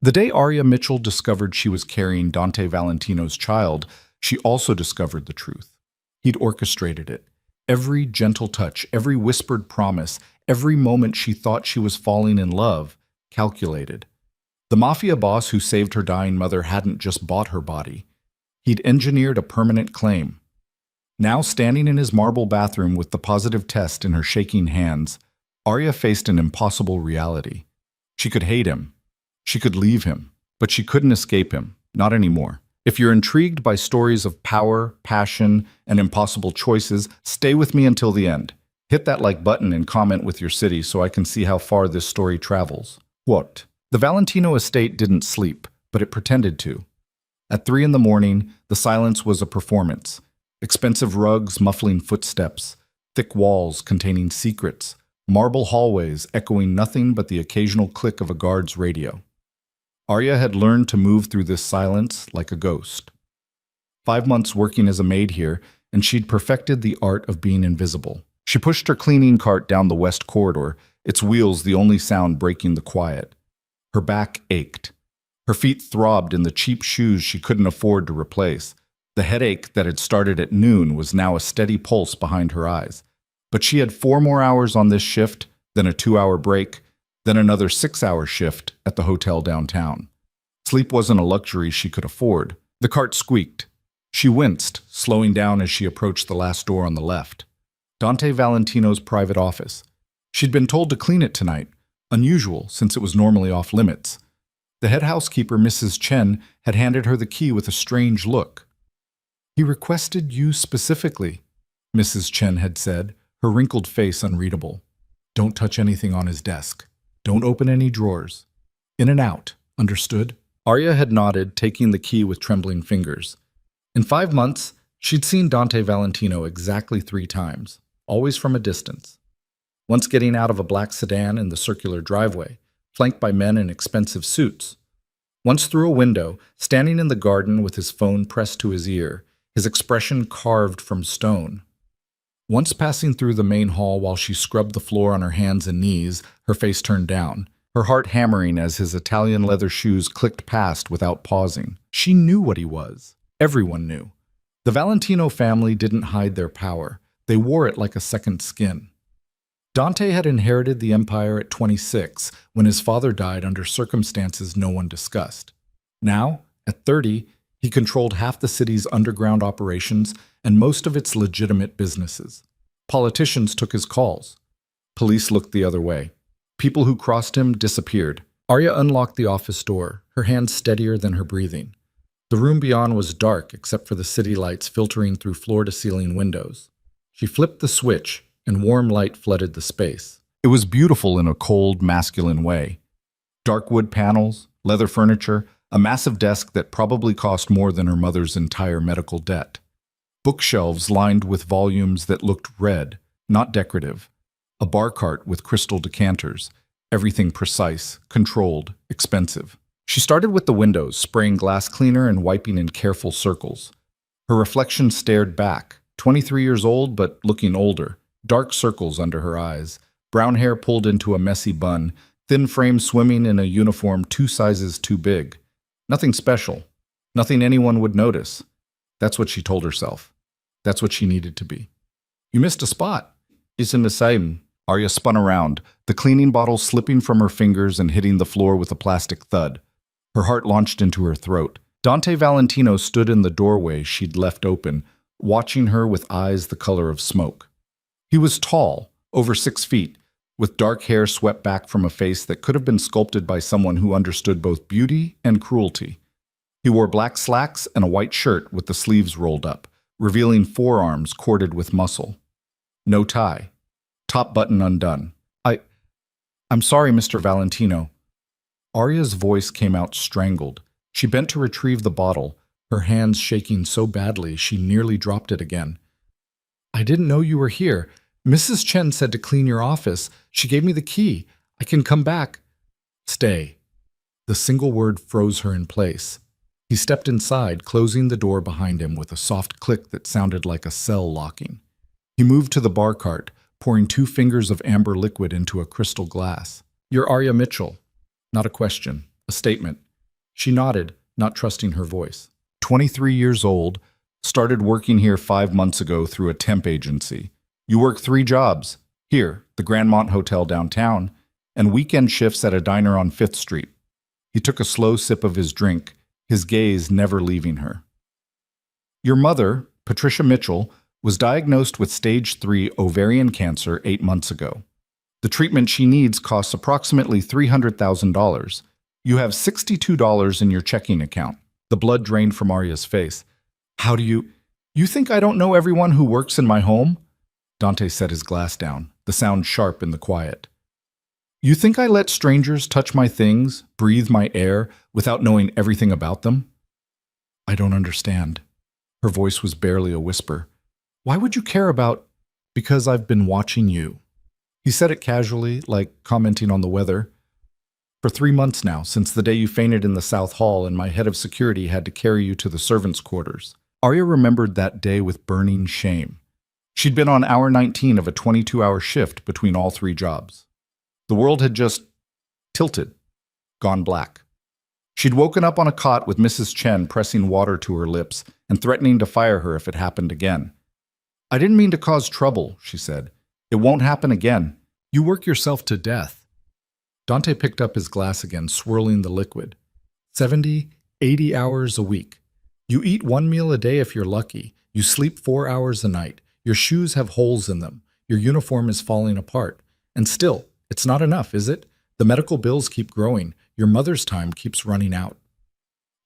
The day Arya Mitchell discovered she was carrying Dante Valentino's child, she also discovered the truth. He'd orchestrated it. Every gentle touch, every whispered promise, every moment she thought she was falling in love, calculated. The Mafia boss who saved her dying mother hadn't just bought her body. He'd engineered a permanent claim. Now, standing in his marble bathroom with the positive test in her shaking hands, Arya faced an impossible reality. She could hate him. She could leave him. But she couldn't escape him. Not anymore. If you're intrigued by stories of power, passion, and impossible choices, stay with me until the end. Hit that like button and comment with your city so I can see how far this story travels. What? The Valentino estate didn't sleep, but it pretended to. At 3 in the morning, the silence was a performance. Expensive rugs muffling footsteps, thick walls containing secrets, marble hallways echoing nothing but the occasional click of a guard's radio. Arya had learned to move through this silence like a ghost. 5 months working as a maid here, and she'd perfected the art of being invisible. She pushed her cleaning cart down the west corridor, its wheels the only sound breaking the quiet. Her back ached. Her feet throbbed in the cheap shoes she couldn't afford to replace. The headache that had started at noon was now a steady pulse behind her eyes. But she had 4 more hours on this shift, then a 2-hour break, then another 6-hour shift at the hotel downtown. Sleep wasn't a luxury she could afford. The cart squeaked. She winced, slowing down as she approached the last door on the left. Dante Valentino's private office. She'd been told to clean it tonight, unusual since it was normally off limits. The head housekeeper, Mrs. Chen, had handed her the key with a strange look. "He requested you specifically," Mrs. Chen had said, her wrinkled face unreadable. "Don't touch anything on his desk. Don't open any drawers. In and out, understood?" Arya had nodded, taking the key with trembling fingers. In 5 months, she'd seen Dante Valentino exactly 3 times, always from a distance. Once getting out of a black sedan in the circular driveway, flanked by men in expensive suits. Once through a window, standing in the garden with his phone pressed to his ear, his expression carved from stone. Once passing through the main hall while she scrubbed the floor on her hands and knees, her face turned down, her heart hammering as his Italian leather shoes clicked past without pausing. She knew what he was. Everyone knew. The Valentino family didn't hide their power. They wore it like a second skin. Dante had inherited the empire at 26 when his father died under circumstances no one discussed. Now, at 30, he controlled half the city's underground operations and most of its legitimate businesses. Politicians took his calls. Police looked the other way. People who crossed him disappeared. Arya unlocked the office door, her hands steadier than her breathing. The room beyond was dark except for the city lights filtering through floor-to-ceiling windows. She flipped the switch, and warm light flooded the space. It was beautiful in a cold, masculine way. Dark wood panels, leather furniture, a massive desk that probably cost more than her mother's entire medical debt. Bookshelves lined with volumes that looked red, not decorative. A bar cart with crystal decanters, everything precise, controlled, expensive. She started with the windows, spraying glass cleaner and wiping in careful circles. Her reflection stared back, 23 years old but looking older. Dark circles under her eyes, brown hair pulled into a messy bun, thin frame swimming in a uniform 2 sizes too big. Nothing special. Nothing anyone would notice. That's what she told herself. That's what she needed to be. "You missed a spot." "It's in the same." Arya spun around, the cleaning bottle slipping from her fingers and hitting the floor with a plastic thud. Her heart launched into her throat. Dante Valentino stood in the doorway she'd left open, watching her with eyes the color of smoke. He was tall, over 6 feet, with dark hair swept back from a face that could have been sculpted by someone who understood both beauty and cruelty. He wore black slacks and a white shirt with the sleeves rolled up, revealing forearms corded with muscle. No tie. Top button undone. I'm sorry, Mr. Valentino." Arya's voice came out strangled. She bent to retrieve the bottle, her hands shaking so badly she nearly dropped it again. "I didn't know you were here. Mrs. Chen said to clean your office. She gave me the key. I can come back." "Stay." The single word froze her in place. He stepped inside, closing the door behind him with a soft click that sounded like a cell locking. He moved to the bar cart, pouring 2 fingers of amber liquid into a crystal glass. "You're Arya Mitchell." Not a question, a statement. She nodded, not trusting her voice. 23 years old, started working here 5 months ago through a temp agency. You work 3 jobs, here, the Grandmont Hotel downtown, and weekend shifts at a diner on 5th Street. He took a slow sip of his drink, his gaze never leaving her. Your mother, Patricia Mitchell, was diagnosed with stage 3 ovarian cancer 8 months ago. The treatment she needs costs approximately $300,000. You have $62 in your checking account. The blood drained from Arya's face. How do you think I don't know everyone who works in my home? Dante set his glass down, the sound sharp in the quiet. You think I let strangers touch my things, breathe my air, without knowing everything about them? I don't understand. Her voice was barely a whisper. Why would you care about? Because I've been watching you. He said it casually, like commenting on the weather. For 3 months now, since the day you fainted in the South Hall and my head of security had to carry you to the servants' quarters. Arya remembered that day with burning shame. She'd been on hour 19 of a 22-hour shift between all 3 jobs. The world had just tilted, gone black. She'd woken up on a cot with Mrs. Chen pressing water to her lips and threatening to fire her if it happened again. I didn't mean to cause trouble, she said. It won't happen again. You work yourself to death. Dante picked up his glass again, swirling the liquid. 70, 80 hours a week. You eat 1 meal a day if you're lucky. You sleep 4 hours a night. Your shoes have holes in them. Your uniform is falling apart. And still, it's not enough, is it? The medical bills keep growing. Your mother's time keeps running out.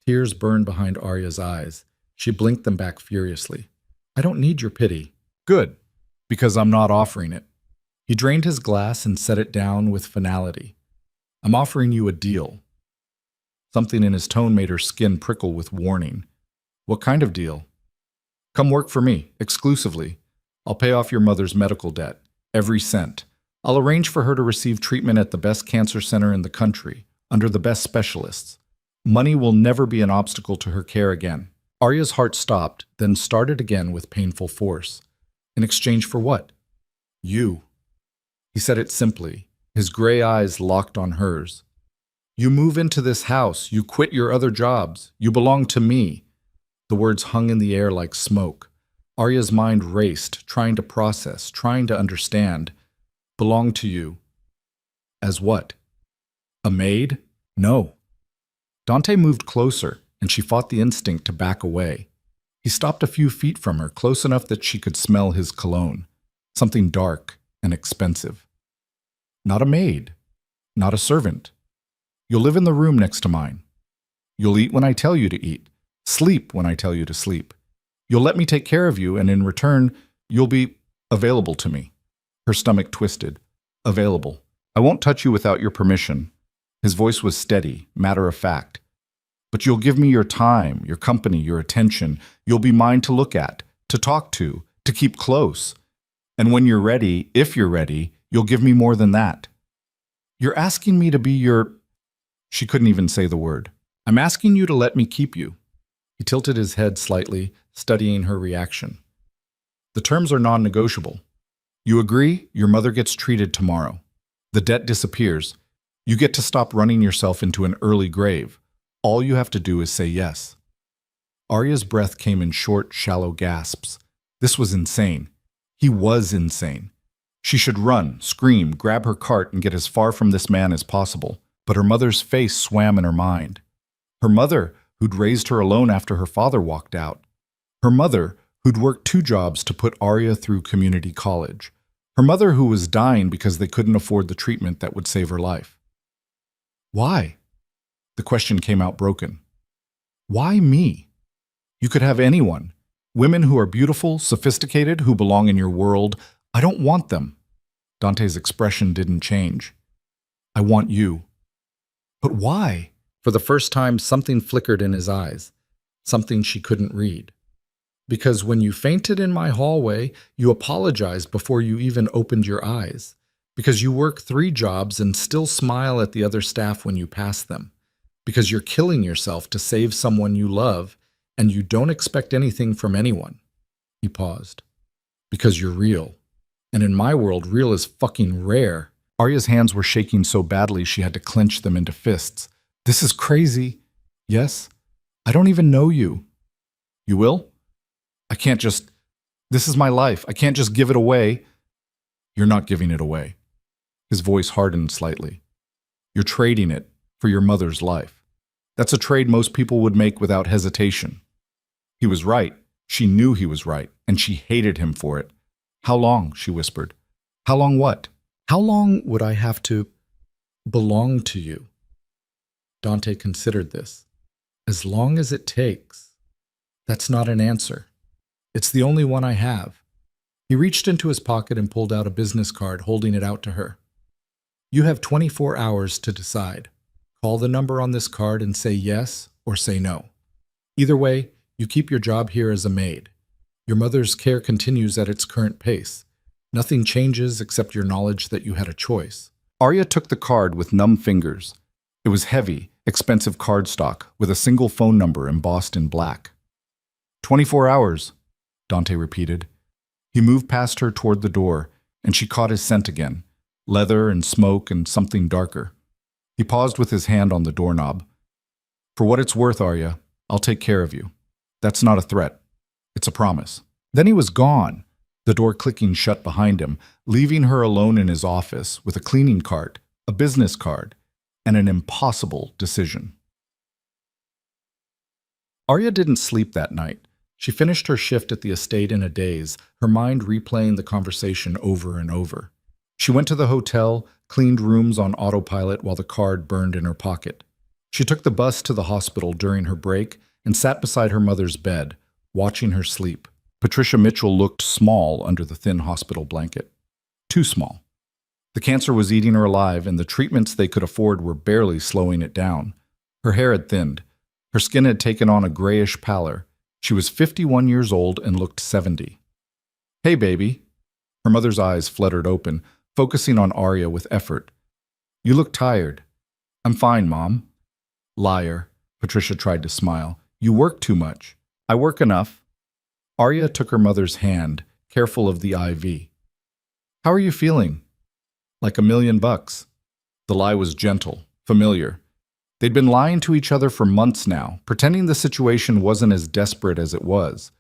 Tears burned behind Arya's eyes. She blinked them back furiously. I don't need your pity. Good, because I'm not offering it. He drained his glass and set it down with finality. I'm offering you a deal. Something in his tone made her skin prickle with warning. What kind of deal? Come work for me, exclusively. I'll pay off your mother's medical debt, every cent. I'll arrange for her to receive treatment at the best cancer center in the country, under the best specialists. Money will never be an obstacle to her care again. Arya's heart stopped, then started again with painful force. In exchange for what? You. He said it simply, his gray eyes locked on hers. You move into this house, you quit your other jobs, you belong to me. The words hung in the air like smoke. Arya's mind raced, trying to process, trying to understand. Belong to you. As what? A maid? No. Dante moved closer, and she fought the instinct to back away. He stopped a few feet from her, close enough that she could smell his cologne, something dark and expensive. Not a maid, not a servant. You'll live in the room next to mine. You'll eat when I tell you to eat, sleep when I tell you to sleep. You'll let me take care of you, and in return, you'll be available to me. Her stomach twisted. Available. I won't touch you without your permission. His voice was steady, matter of fact. But you'll give me your time, your company, your attention. You'll be mine to look at, to talk to keep close. And when you're ready, if you're ready, you'll give me more than that. You're asking me to be your... She couldn't even say the word. I'm asking you to let me keep you. He tilted his head slightly, studying her reaction. The terms are non-negotiable. You agree, your mother gets treated tomorrow. The debt disappears. You get to stop running yourself into an early grave. All you have to do is say yes. Arya's breath came in short, shallow gasps. This was insane. He was insane. She should run, scream, grab her cart, and get as far from this man as possible. But her mother's face swam in her mind. Her mother, who'd raised her alone after her father walked out. Her mother, who'd worked 2 jobs to put Arya through community college. Her mother who was dying because they couldn't afford the treatment that would save her life. Why? The question came out broken. Why me? You could have anyone. Women who are beautiful, sophisticated, who belong in your world. I don't want them. Dante's expression didn't change. I want you. But why? For the first time, something flickered in his eyes. Something she couldn't read. Because when you fainted in my hallway, you apologized before you even opened your eyes. Because you work 3 jobs and still smile at the other staff when you pass them. Because you're killing yourself to save someone you love, and you don't expect anything from anyone. He paused. Because you're real. And in my world, real is fucking rare. Arya's hands were shaking so badly she had to clench them into fists. This is crazy. Yes? I don't even know you. You will? I can't just. This is my life. I can't just give it away. You're not giving it away. His voice hardened slightly. You're trading it for your mother's life. That's a trade most people would make without hesitation. He was right. She knew he was right, and she hated him for it. How long? She whispered. How long what? How long would I have to belong to you? Dante considered this. As long as it takes. That's not an answer. It's the only one I have. He reached into his pocket and pulled out a business card, holding it out to her. You have 24 hours to decide. Call the number on this card and say yes or say no. Either way, you keep your job here as a maid. Your mother's care continues at its current pace. Nothing changes except your knowledge that you had a choice. Arya took the card with numb fingers. It was heavy, expensive cardstock with a single phone number embossed in black. 24 hours, Dante repeated. He moved past her toward the door, and she caught his scent again, leather and smoke and something darker. He paused with his hand on the doorknob. For what it's worth, Arya, I'll take care of you. That's not a threat. It's a promise. Then he was gone, the door clicking shut behind him, leaving her alone in his office with a cleaning cart, a business card, and an impossible decision. Arya didn't sleep that night. She finished her shift at the estate in a daze, her mind replaying the conversation over and over. She went to the hotel, cleaned rooms on autopilot while the card burned in her pocket. She took the bus to the hospital during her break and sat beside her mother's bed, watching her sleep. Patricia Mitchell looked small under the thin hospital blanket. Too small. The cancer was eating her alive, and the treatments they could afford were barely slowing it down. Her hair had thinned. Her skin had taken on a grayish pallor. She was 51 years old and looked 70. Hey, baby. Her mother's eyes fluttered open, focusing on Arya with effort. You look tired. I'm fine, Mom. Liar. Patricia tried to smile. You work too much. I work enough. Arya took her mother's hand, careful of the IV. How are you feeling? Like $1,000,000. The lie was gentle, familiar. They'd been lying to each other for months now, pretending the situation wasn't as desperate as it was.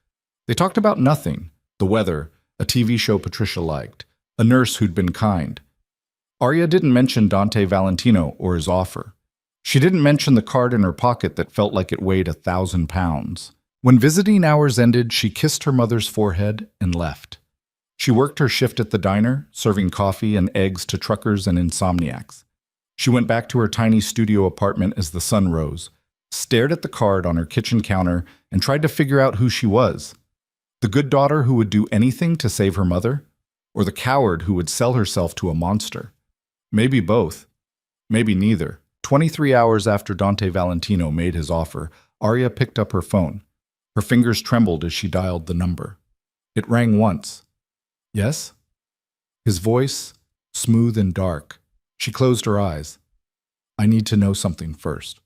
They talked about nothing: the weather, a TV show Patricia liked, a nurse who'd been kind. Arya didn't mention Dante Valentino or his offer. She didn't mention the card in her pocket that felt like it weighed 1,000 pounds. When visiting hours ended, she kissed her mother's forehead and left. She worked her shift at the diner, serving coffee and eggs to truckers and insomniacs. She went back to her tiny studio apartment as the sun rose, stared at the card on her kitchen counter, and tried to figure out who she was. The good daughter who would do anything to save her mother? Or the coward who would sell herself to a monster? Maybe both. Maybe neither. 23 hours after Dante Valentino made his offer, Arya picked up her phone. Her fingers trembled as she dialed the number. It rang once. Yes? His voice, smooth and dark. She closed her eyes. I need to know something first.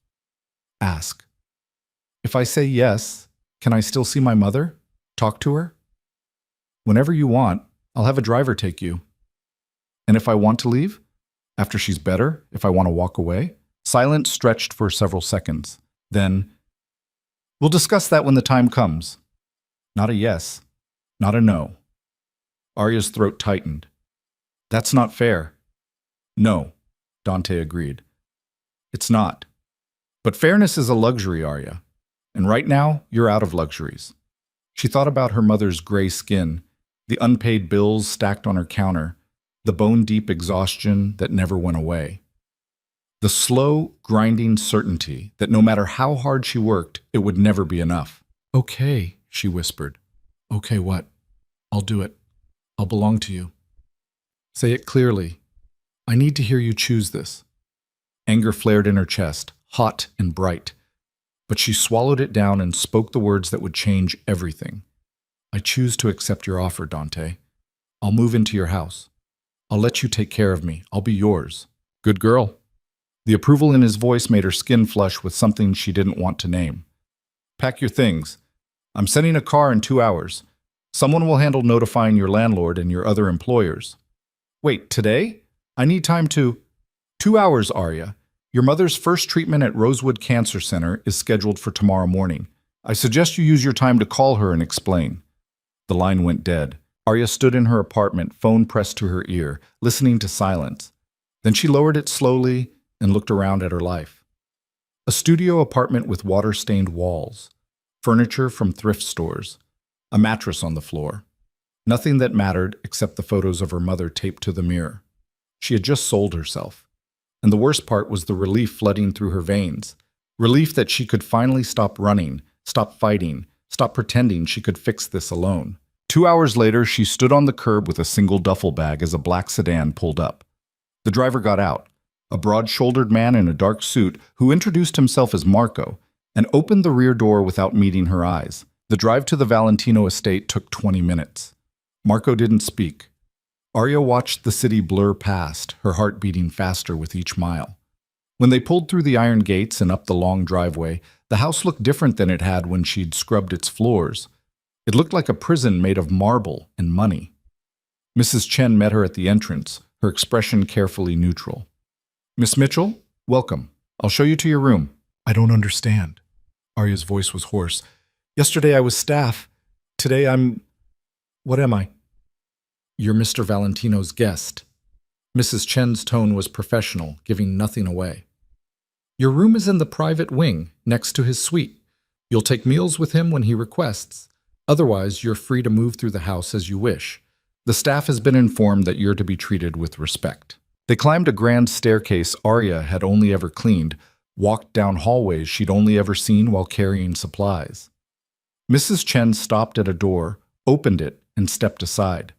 Ask. If I say yes, can I still see my mother? Talk to her? Whenever you want, I'll have a driver take you. And if I want to leave? After she's better, if I want to walk away? Silence stretched for several seconds. Then, we'll discuss that when the time comes. Not a yes, not a no. Arya's throat tightened. That's not fair. No, Dante agreed. It's not. But fairness is a luxury, Arya. And right now, you're out of luxuries. She thought about her mother's gray skin, the unpaid bills stacked on her counter, the bone-deep exhaustion that never went away. The slow, grinding certainty that no matter how hard she worked, it would never be enough. Okay, she whispered. Okay, what? I'll do it. I'll belong to you. Say it clearly. I need to hear you choose this. Anger flared in her chest, hot and bright. But she swallowed it down and spoke the words that would change everything. I choose to accept your offer, Dante. I'll move into your house. I'll let you take care of me. I'll be yours. Good girl. The approval in his voice made her skin flush with something she didn't want to name. Pack your things. I'm sending a car in 2 hours. Someone will handle notifying your landlord and your other employers. Wait, today? I need time to... 2 hours, Arya. Your mother's first treatment at Rosewood Cancer Center is scheduled for tomorrow morning. I suggest you use your time to call her and explain." The line went dead. Arya stood in her apartment, phone pressed to her ear, listening to silence. Then she lowered it slowly and looked around at her life. A studio apartment with water-stained walls, furniture from thrift stores, a mattress on the floor. Nothing that mattered except the photos of her mother taped to the mirror. She had just sold herself. And the worst part was the relief flooding through her veins. Relief that she could finally stop running, stop fighting, stop pretending she could fix this alone. 2 hours later, she stood on the curb with a single duffel bag as a black sedan pulled up. The driver got out, a broad-shouldered man in a dark suit who introduced himself as Marco, and opened the rear door without meeting her eyes. The drive to the Valentino estate took 20 minutes. Marco didn't speak. Arya watched the city blur past, her heart beating faster with each mile. When they pulled through the iron gates and up the long driveway, the house looked different than it had when she'd scrubbed its floors. It looked like a prison made of marble and money. Mrs. Chen met her at the entrance, her expression carefully neutral. "Miss Mitchell, welcome. I'll show you to your room." "I don't understand." Arya's voice was hoarse. "Yesterday I was staff. Today I'm... What am I?" "You're Mr. Valentino's guest." Mrs. Chen's tone was professional, giving nothing away. "Your room is in the private wing, next to his suite. You'll take meals with him when he requests. Otherwise, you're free to move through the house as you wish. The staff has been informed that you're to be treated with respect." They climbed a grand staircase Arya had only ever cleaned, walked down hallways she'd only ever seen while carrying supplies. Mrs. Chen stopped at a door, opened it, and stepped aside.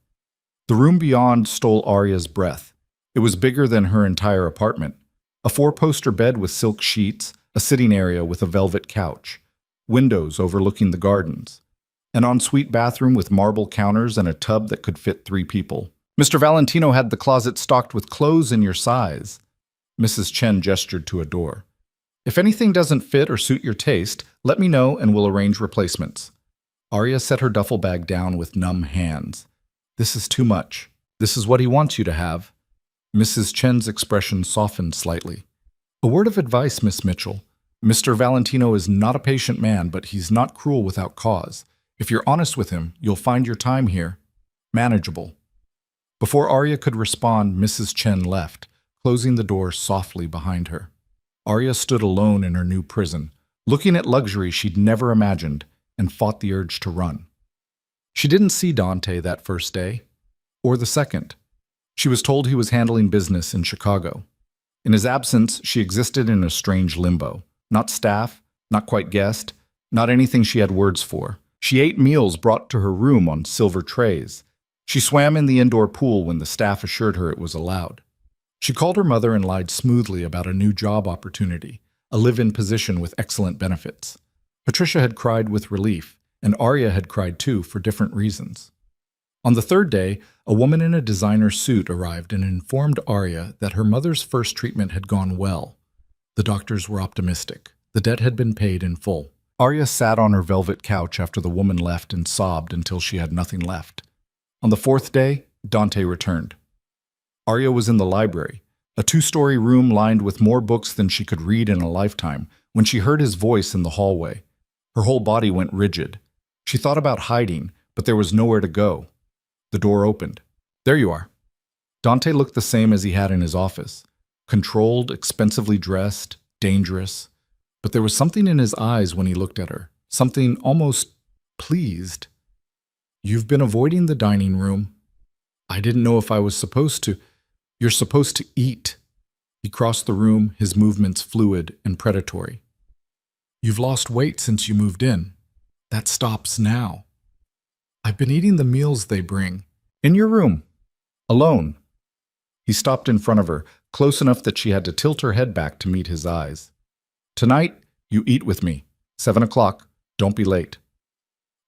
The room beyond stole Arya's breath. It was bigger than her entire apartment. A 4-poster bed with silk sheets, a sitting area with a velvet couch, windows overlooking the gardens, an ensuite bathroom with marble counters and a tub that could fit 3 people. "Mr. Valentino had the closet stocked with clothes in your size." Mrs. Chen gestured to a door. "If anything doesn't fit or suit your taste, let me know and we'll arrange replacements." Arya set her duffel bag down with numb hands. "This is too much. This is what he wants you to have." Mrs. Chen's expression softened slightly. "A word of advice, Miss Mitchell. Mr. Valentino is not a patient man, but he's not cruel without cause. If you're honest with him, you'll find your time here manageable." Before Arya could respond, Mrs. Chen left, closing the door softly behind her. Arya stood alone in her new prison, looking at luxury she'd never imagined, and fought the urge to run. She didn't see Dante that first day, or the second. She was told he was handling business in Chicago. In his absence, she existed in a strange limbo. Not staff, not quite guest, not anything she had words for. She ate meals brought to her room on silver trays. She swam in the indoor pool when the staff assured her it was allowed. She called her mother and lied smoothly about a new job opportunity, a live-in position with excellent benefits. Patricia had cried with relief, and Arya had cried too for different reasons. On the 3rd day, a woman in a designer suit arrived and informed Arya that her mother's first treatment had gone well. The doctors were optimistic. The debt had been paid in full. Arya sat on her velvet couch after the woman left and sobbed until she had nothing left. On the 4th day, Dante returned. Arya was in the library, a 2-story room lined with more books than she could read in a lifetime, when she heard his voice in the hallway. Her whole body went rigid. She thought about hiding, but there was nowhere to go. The door opened. "There you are." Dante looked the same as he had in his office. Controlled, expensively dressed, dangerous. But there was something in his eyes when he looked at her. Something almost pleased. "You've been avoiding the dining room. I didn't know if I was supposed to. You're supposed to eat." He crossed the room, his movements fluid and predatory. "You've lost weight since you moved in. That stops now. I've been eating the meals they bring. In your room. Alone." He stopped in front of her, close enough that she had to tilt her head back to meet his eyes. "Tonight, you eat with me. 7 o'clock. Don't be late."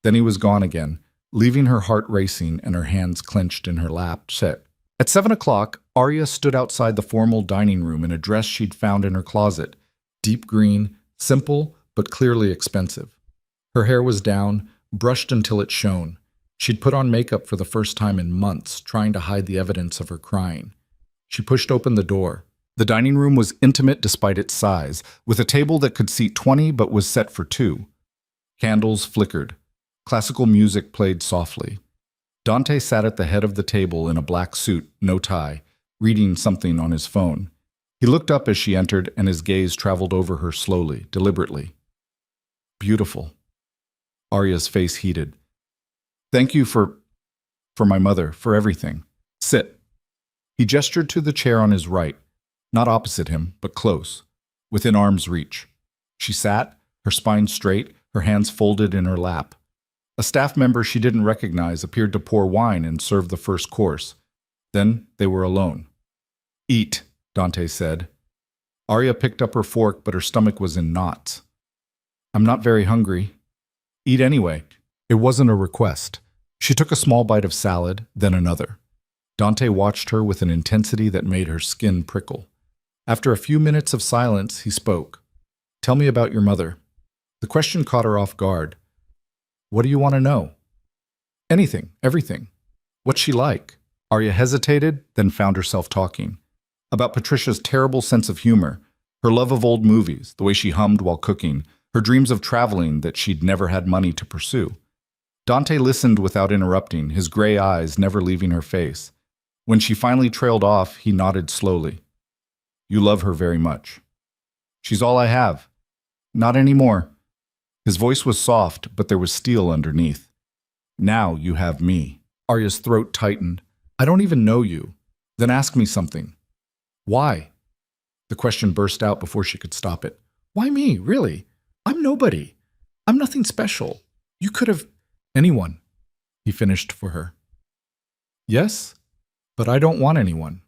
Then he was gone again, leaving her heart racing and her hands clenched in her lap, set. At 7 o'clock, Arya stood outside the formal dining room in a dress she'd found in her closet. Deep green, simple, but clearly expensive. Her hair was down, brushed until it shone. She'd put on makeup for the first time in months, trying to hide the evidence of her crying. She pushed open the door. The dining room was intimate despite its size, with a table that could seat 20 but was set for two. Candles flickered. Classical music played softly. Dante sat at the head of the table in a black suit, no tie, reading something on his phone. He looked up as she entered, and his gaze traveled over her slowly, deliberately. Beautiful. Arya's face heated. Thank you for my mother, for everything. Sit. He gestured to the chair on his right, not opposite him, but close, within arm's reach. She sat, her spine straight, her hands folded in her lap. A staff member she didn't recognize appeared to pour wine and serve the first course. Then they were alone. Eat, Dante said. Arya picked up her fork, but her stomach was in knots. I'm not very hungry. Eat anyway. It wasn't a request. She took a small bite of salad, then another. Dante watched her with an intensity that made her skin prickle. After a few minutes of silence, he spoke. Tell me about your mother. The question caught her off guard. What do you want to know? Anything, everything. What's she like? Arya hesitated, then found herself talking. About Patricia's terrible sense of humor, her love of old movies, the way she hummed while cooking, her dreams of traveling that she'd never had money to pursue. Dante listened without interrupting, his gray eyes never leaving her face. When she finally trailed off, he nodded slowly. You love her very much. She's all I have. Not anymore. His voice was soft, but there was steel underneath. Now you have me. Arya's throat tightened. I don't even know you. Then ask me something. Why? The question burst out before she could stop it. Why me, really? I'm nobody. I'm nothing special. You could have... Anyone, he finished for her. Yes, but I don't want anyone.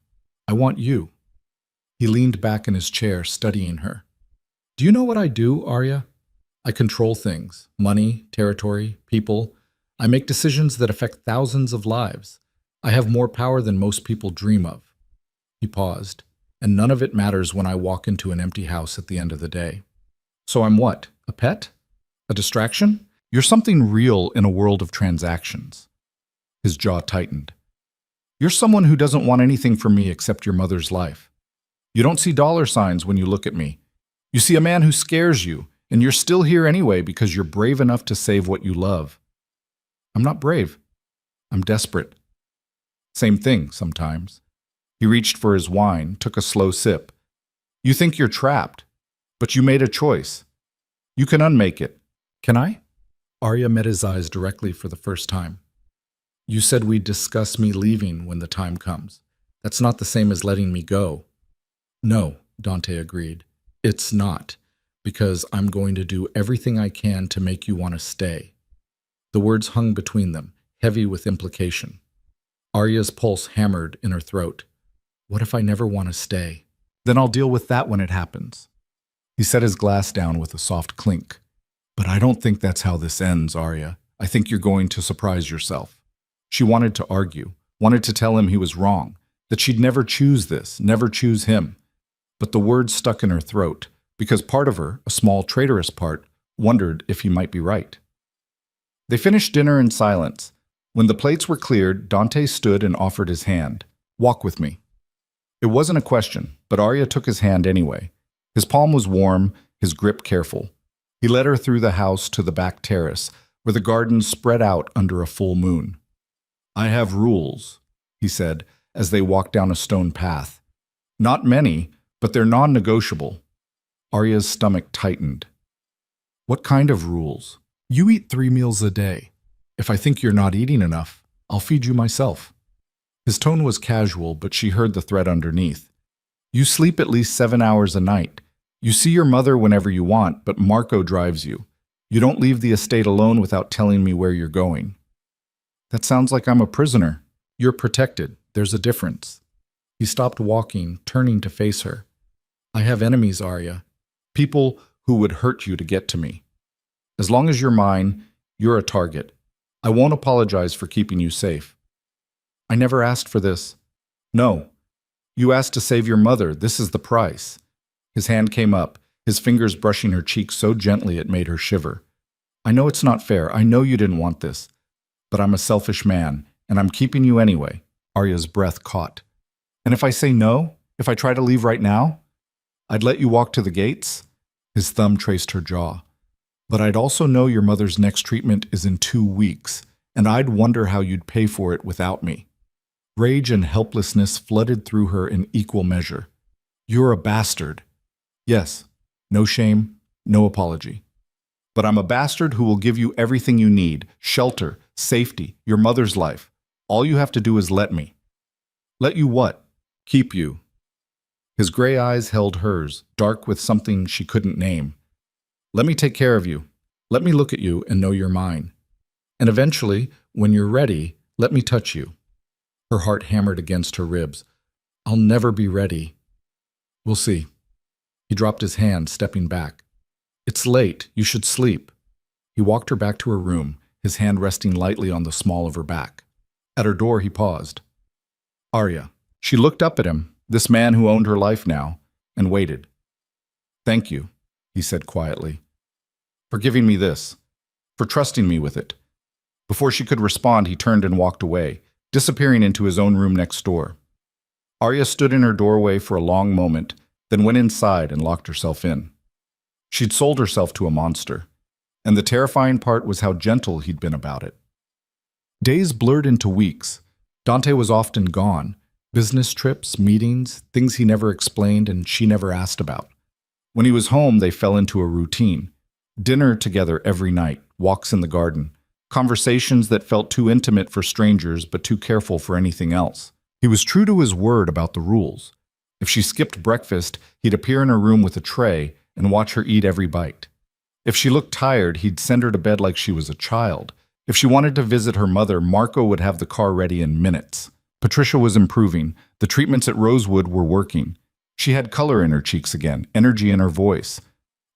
I want you. He leaned back in his chair, studying her. Do you know what I do, Arya? I control things. Money, territory, people. I make decisions that affect thousands of lives. I have more power than most people dream of. He paused, and none of it matters when I walk into an empty house at the end of the day. So I'm what? A pet? A distraction? You're something real in a world of transactions. His jaw tightened. You're someone who doesn't want anything from me except your mother's life. You don't see dollar signs when you look at me. You see a man who scares you, and you're still here anyway because you're brave enough to save what you love. I'm not brave. I'm desperate. Same thing sometimes. He reached for his wine, took a slow sip. You think you're trapped, but you made a choice. You can unmake it. Can I? Arya met his eyes directly for the first time. You said we'd discuss me leaving when the time comes. That's not the same as letting me go. No, Dante agreed. It's not, because I'm going to do everything I can to make you want to stay. The words hung between them, heavy with implication. Arya's pulse hammered in her throat. What if I never want to stay? Then I'll deal with that when it happens. He set his glass down with a soft clink. But I don't think that's how this ends, Arya. I think you're going to surprise yourself. She wanted to argue, wanted to tell him he was wrong, that she'd never choose this, never choose him. But the words stuck in her throat, because part of her, a small traitorous part, wondered if he might be right. They finished dinner in silence. When the plates were cleared, Dante stood and offered his hand. Walk with me. It wasn't a question, but Arya took his hand anyway. His palm was warm, his grip careful. He led her through the house to the back terrace, where the garden spread out under a full moon. I have rules, he said, as they walked down a stone path. Not many, but they're non-negotiable. Arya's stomach tightened. What kind of rules? You eat 3 meals a day. If I think you're not eating enough, I'll feed you myself. His tone was casual, but she heard the threat underneath. You sleep at least 7 hours a night. You see your mother whenever you want, but Marco drives you. You don't leave the estate alone without telling me where you're going. That sounds like I'm a prisoner. You're protected. There's a difference. He stopped walking, turning to face her. I have enemies, Arya. People who would hurt you to get to me. As long as you're mine, you're a target. I won't apologize for keeping you safe. I never asked for this. No. You asked to save your mother. This is the price. His hand came up, his fingers brushing her cheek so gently it made her shiver. I know it's not fair. I know you didn't want this. But I'm a selfish man, and I'm keeping you anyway. Arya's breath caught. And if I say no, If I try to leave right now, I'd let you walk to the gates? His thumb traced her jaw. But I'd also know your mother's next treatment is in 2 weeks, and I'd wonder how you'd pay for it without me. Rage and helplessness flooded through her in equal measure. You're a bastard. Yes, no shame, no apology. But I'm a bastard who will give you everything you need, shelter, safety, your mother's life. All you have to do is let me. Let you what? Keep you. His gray eyes held hers, dark with something she couldn't name. Let me take care of you. Let me look at you and know you're mine. And eventually, when you're ready, let me touch you. Her heart hammered against her ribs. I'll never be ready. We'll see. He dropped his hand, stepping back. It's late. You should sleep. He walked her back to her room, his hand resting lightly on the small of her back. At her door, he paused. Arya. She looked up at him, this man who owned her life now, and waited. Thank you, he said quietly, for giving me this, for trusting me with it. Before she could respond, he turned and walked away, disappearing into his own room next door. Arya stood in her doorway for a long moment, then went inside and locked herself in. She'd sold herself to a monster, and the terrifying part was how gentle he'd been about it. Days blurred into weeks. Dante was often gone. Business trips, meetings, things he never explained and she never asked about. When he was home, they fell into a routine. Dinner together every night, walks in the garden, conversations that felt too intimate for strangers but too careful for anything else. He was true to his word about the rules. If she skipped breakfast, he'd appear in her room with a tray and watch her eat every bite. If she looked tired, he'd send her to bed like she was a child. If she wanted to visit her mother, Marco would have the car ready in minutes. Patricia was improving. The treatments at Rosewood were working. She had color in her cheeks again, energy in her voice.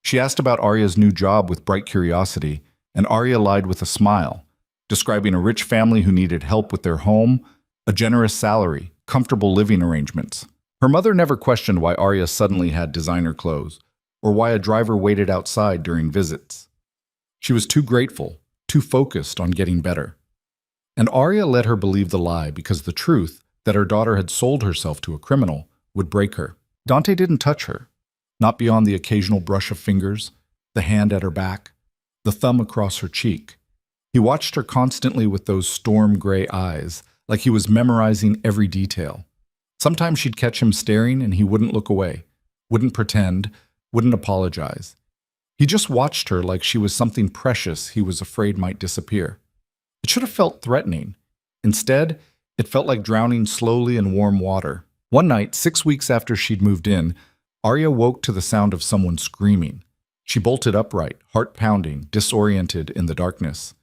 She asked about Arya's new job with bright curiosity, and Arya lied with a smile, describing a rich family who needed help with their home, a generous salary, comfortable living arrangements. Her mother never questioned why Arya suddenly had designer clothes, or why a driver waited outside during visits. She was too grateful, too focused on getting better. And Arya let her believe the lie because the truth, that her daughter had sold herself to a criminal, would break her. Dante didn't touch her, not beyond the occasional brush of fingers, the hand at her back, the thumb across her cheek. He watched her constantly with those storm-gray eyes, like he was memorizing every detail. Sometimes she'd catch him staring and he wouldn't look away, wouldn't pretend, wouldn't apologize. He just watched her like she was something precious he was afraid might disappear. It should have felt threatening. Instead, it felt like drowning slowly in warm water. One night, 6 weeks after she'd moved in, Arya woke to the sound of someone screaming. She bolted upright, heart pounding, disoriented in the darkness.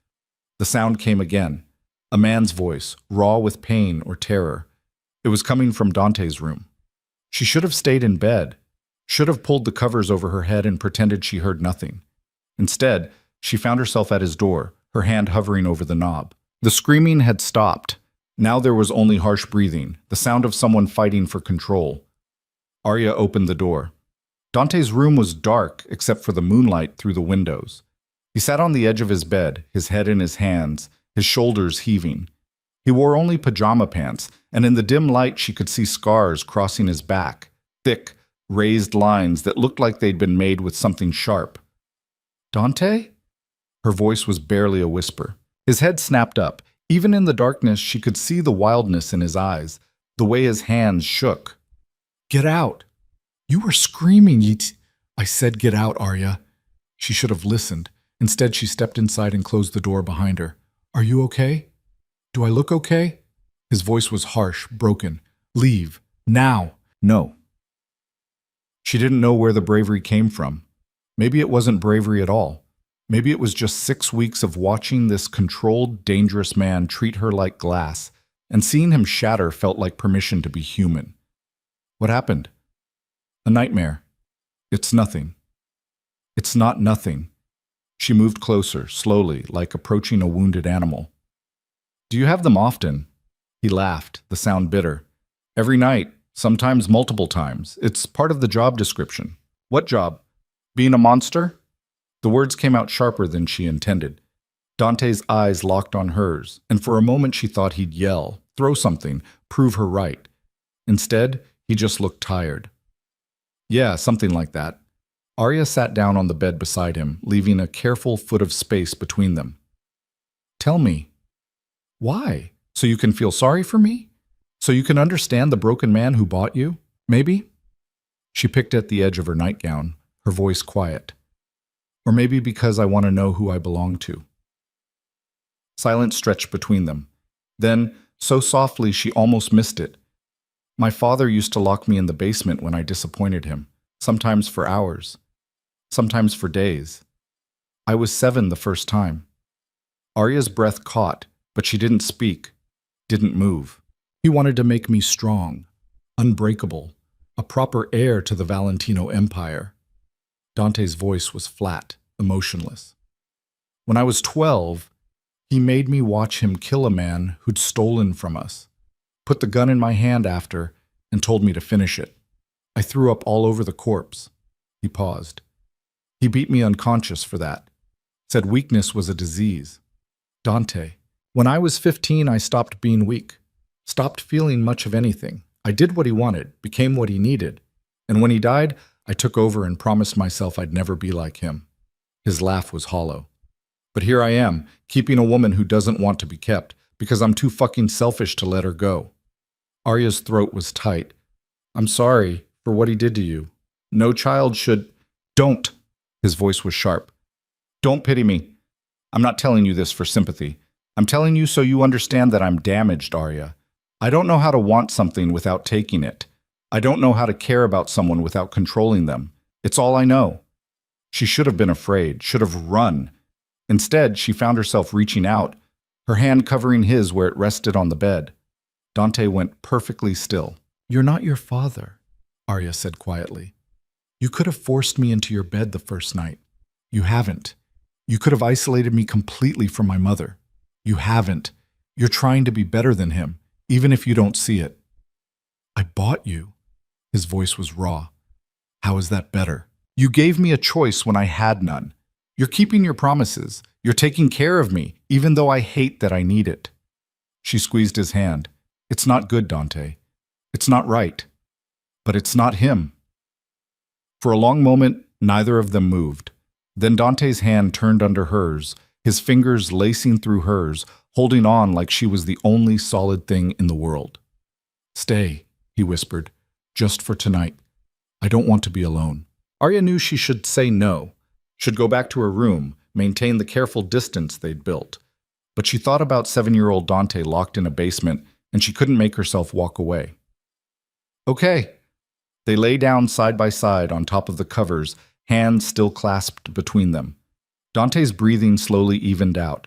The sound came again, a man's voice, raw with pain or terror. It was coming from Dante's room. She should have stayed in bed, should have pulled the covers over her head and pretended she heard nothing. Instead, she found herself at his door, her hand hovering over the knob. The screaming had stopped. Now there was only harsh breathing, the sound of someone fighting for control. Arya opened the door. Dante's room was dark except for the moonlight through the windows. He sat on the edge of his bed, his head in his hands, his shoulders heaving. He wore only pajama pants, and in the dim light she could see scars crossing his back, thick, raised lines that looked like they'd been made with something sharp. Dante? Her voice was barely a whisper. His head snapped up. Even in the darkness, she could see the wildness in his eyes, the way his hands shook. Get out! You were screaming, I said get out, Arya. She should have listened. Instead, she stepped inside and closed the door behind her. Are you okay? Do I look okay? His voice was harsh, broken. Leave. Now. No. She didn't know where the bravery came from. Maybe it wasn't bravery at all. Maybe it was just 6 weeks of watching this controlled, dangerous man treat her like glass, and seeing him shatter felt like permission to be human. What happened? A nightmare. It's nothing. It's not nothing. She moved closer, slowly, like approaching a wounded animal. Do you have them often? He laughed, the sound bitter. Every night, sometimes multiple times. It's part of the job description. What job? Being a monster? The words came out sharper than she intended. Dante's eyes locked on hers, and for a moment she thought he'd yell, throw something, prove her right. Instead, He just looked tired. Yeah, something like that. Arya sat down on the bed beside him, leaving a careful foot of space between them. Tell me. Why? So you can feel sorry for me? So you can understand the broken man who bought you? Maybe? She picked at the edge of her nightgown, her voice quiet. Or maybe because I want to know who I belong to. Silence stretched between them. Then, so softly she almost missed it. My father used to lock me in the basement when I disappointed him, sometimes for hours, sometimes for days. I was 7 the first time. Arya's breath caught, but she didn't speak, didn't move. He wanted to make me strong, unbreakable, a proper heir to the Valentino Empire. Dante's voice was flat, emotionless. When I was 12, he made me watch him kill a man who'd stolen from us, put the gun in my hand after, and told me to finish it. I threw up all over the corpse. He paused. He beat me unconscious for that, said weakness was a disease. Dante, when I was 15, I stopped being weak, stopped feeling much of anything. I did what he wanted, became what he needed. And when he died, I took over and promised myself I'd never be like him. His laugh was hollow. But here I am, keeping a woman who doesn't want to be kept, because I'm too fucking selfish to let her go. Arya's throat was tight. I'm sorry for what he did to you. No child should... Don't! His voice was sharp. Don't pity me. I'm not telling you this for sympathy. I'm telling you so you understand that I'm damaged, Arya. I don't know how to want something without taking it. I don't know how to care about someone without controlling them. It's all I know. She should have been afraid, should have run. Instead, she found herself reaching out, her hand covering his where it rested on the bed. Dante went perfectly still. You're not your father, Arya said quietly. You could have forced me into your bed the first night. You haven't. You could have isolated me completely from my mother. You haven't. You're trying to be better than him, even if you don't see it. I bought you. His voice was raw. How is that better? You gave me a choice when I had none. You're keeping your promises. You're taking care of me, even though I hate that I need it. She squeezed his hand. It's not good, Dante. It's not right. But it's not him. For a long moment, neither of them moved. Then Dante's hand turned under hers, his fingers lacing through hers, holding on like she was the only solid thing in the world. Stay, he whispered, just for tonight. I don't want to be alone. Arya knew she should say no, should go back to her room, maintain the careful distance they'd built. But she thought about 7-year-old Dante locked in a basement, and she couldn't make herself walk away. Okay. They lay down side by side on top of the covers, hands still clasped between them. Dante's breathing slowly evened out.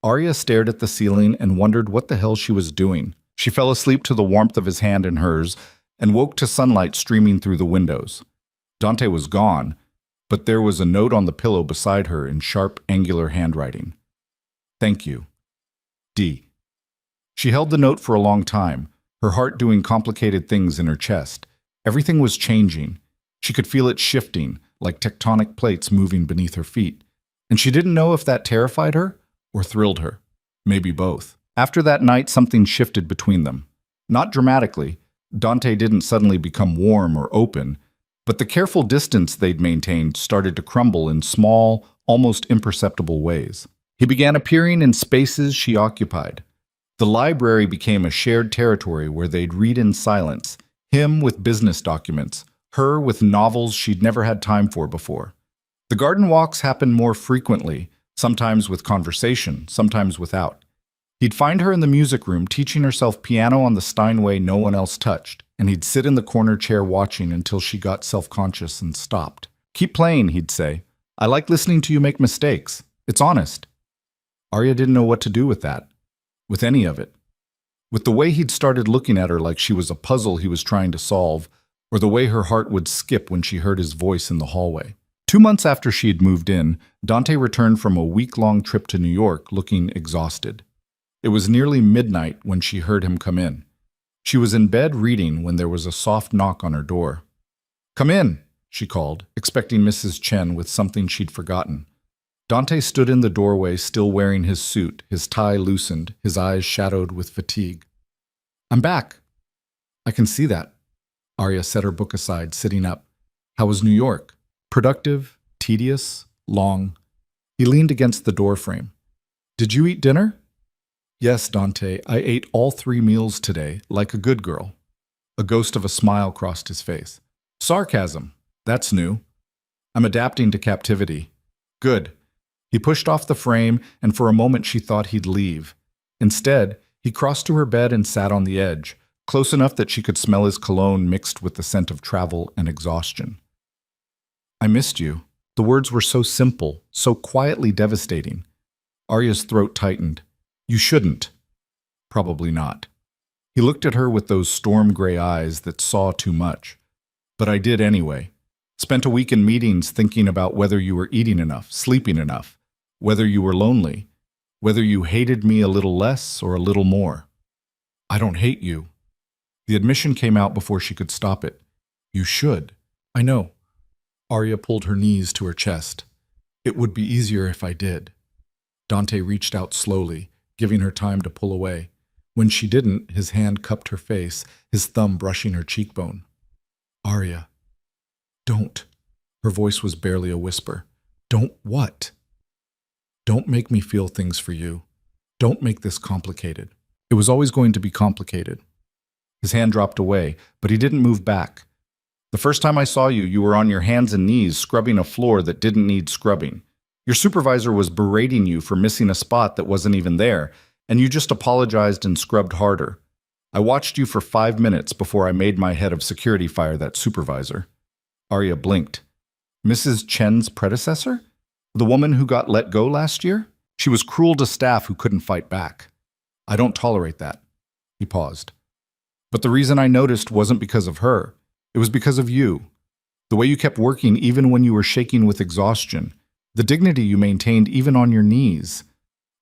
Arya stared at the ceiling and wondered what the hell she was doing. She fell asleep to the warmth of his hand in hers and woke to sunlight streaming through the windows. Dante was gone, but there was a note on the pillow beside her in sharp, angular handwriting. Thank you. D. She held the note for a long time, her heart doing complicated things in her chest. Everything was changing. She could feel it shifting, like tectonic plates moving beneath her feet. And she didn't know if that terrified her or thrilled her. Maybe both. After that night, something shifted between them. Not dramatically. Dante didn't suddenly become warm or open, but the careful distance they'd maintained started to crumble in small, almost imperceptible ways. He began appearing in spaces she occupied. The library became a shared territory where they'd read in silence, him with business documents, her with novels she'd never had time for before. The garden walks happened more frequently, sometimes with conversation, sometimes without. He'd find her in the music room teaching herself piano on the Steinway no one else touched, and he'd sit in the corner chair watching until she got self-conscious and stopped. Keep playing, he'd say. I like listening to you make mistakes. It's honest. Arya didn't know what to do with that, with any of it. With the way he'd started looking at her like she was a puzzle he was trying to solve, or the way her heart would skip when she heard his voice in the hallway. 2 months after she had moved in, Dante returned from a week-long trip to New York looking exhausted. It was nearly midnight when she heard him come in. She was in bed reading when there was a soft knock on her door. Come in, she called, expecting Mrs. Chen with something she'd forgotten. Dante stood in the doorway, still wearing his suit, his tie loosened, his eyes shadowed with fatigue. I'm back. I can see that. Arya set her book aside, sitting up. How was New York? Productive, tedious, long. He leaned against the doorframe. Did you eat dinner? Yes, Dante, I ate all 3 meals today, like a good girl. A ghost of a smile crossed his face. Sarcasm. That's new. I'm adapting to captivity. Good. He pushed off the frame, and for a moment she thought he'd leave. Instead, he crossed to her bed and sat on the edge, close enough that she could smell his cologne mixed with the scent of travel and exhaustion. I missed you. The words were so simple, so quietly devastating. Arya's throat tightened. You shouldn't. Probably not. He looked at her with those storm-gray eyes that saw too much. But I did anyway. Spent a week in meetings thinking about whether you were eating enough, sleeping enough, whether you were lonely, whether you hated me a little less or a little more. I don't hate you. The admission came out before she could stop it. You should. I know. Arya pulled her knees to her chest. It would be easier if I did. Dante reached out slowly, giving her time to pull away. When she didn't, his hand cupped her face, his thumb brushing her cheekbone. Arya. Don't. Her voice was barely a whisper. Don't what? Don't make me feel things for you. Don't make this complicated. It was always going to be complicated. His hand dropped away, but he didn't move back. The first time I saw you, you were on your hands and knees scrubbing a floor that didn't need scrubbing. Your supervisor was berating you for missing a spot that wasn't even there, and you just apologized and scrubbed harder. I watched you for 5 minutes before I made my head of security fire that supervisor. Arya blinked. Mrs. Chen's predecessor? The woman who got let go last year? She was cruel to staff who couldn't fight back. I don't tolerate that. He paused. But the reason I noticed wasn't because of her. It was because of you. The way you kept working even when you were shaking with exhaustion. The dignity you maintained even on your knees.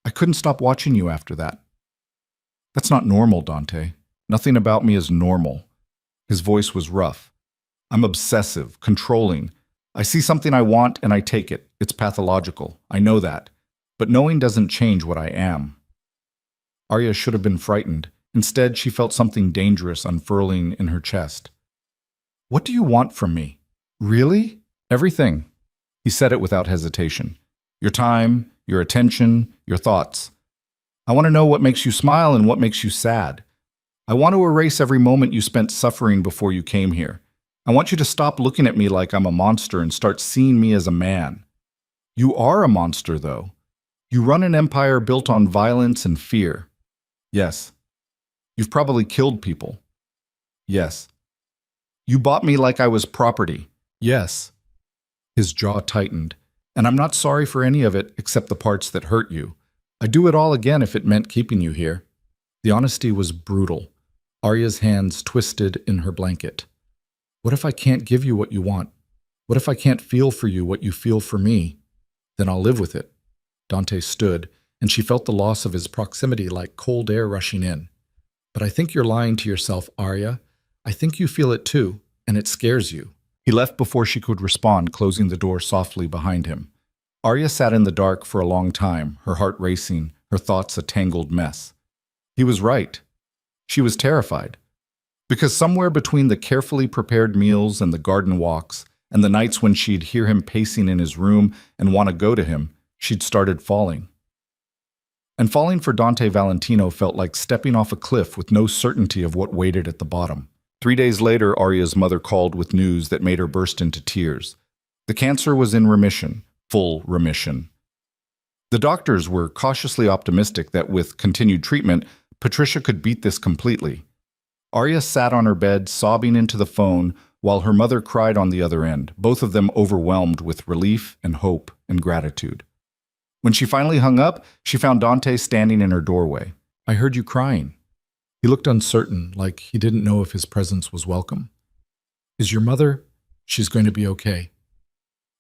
I couldn't stop watching you after that. That's not normal, Dante. Nothing about me is normal. His voice was rough. I'm obsessive, controlling. I see something I want and I take it. It's pathological. I know that. But knowing doesn't change what I am. Arya should have been frightened. Instead, she felt something dangerous unfurling in her chest. What do you want from me? Really? Everything. He said it without hesitation. Your time, your attention, your thoughts. I want to know what makes you smile and what makes you sad. I want to erase every moment you spent suffering before you came here. I want you to stop looking at me like I'm a monster and start seeing me as a man. You are a monster, though. You run an empire built on violence and fear. Yes. You've probably killed people. Yes. You bought me like I was property. Yes. His jaw tightened. And I'm not sorry for any of it except the parts that hurt you. I'd do it all again if it meant keeping you here. The honesty was brutal. Arya's hands twisted in her blanket. What if I can't give you what you want? What if I can't feel for you what you feel for me? Then I'll live with it. Dante stood, and she felt the loss of his proximity like cold air rushing in. But I think you're lying to yourself, Arya. I think you feel it too, and it scares you. He left before she could respond, closing the door softly behind him. Arya sat in the dark for a long time, her heart racing, her thoughts a tangled mess. He was right. She was terrified. Because somewhere between the carefully prepared meals and the garden walks, and the nights when she'd hear him pacing in his room and want to go to him, she'd started falling. And falling for Dante Valentino felt like stepping off a cliff with no certainty of what waited at the bottom. 3 days later, Arya's mother called with news that made her burst into tears. The cancer was in remission, full remission. The doctors were cautiously optimistic that with continued treatment, Patricia could beat this completely. Arya sat on her bed, sobbing into the phone, while her mother cried on the other end, both of them overwhelmed with relief and hope and gratitude. When she finally hung up, she found Dante standing in her doorway. I heard you crying. He looked uncertain, like he didn't know if his presence was welcome. Is your mother? She's going to be okay.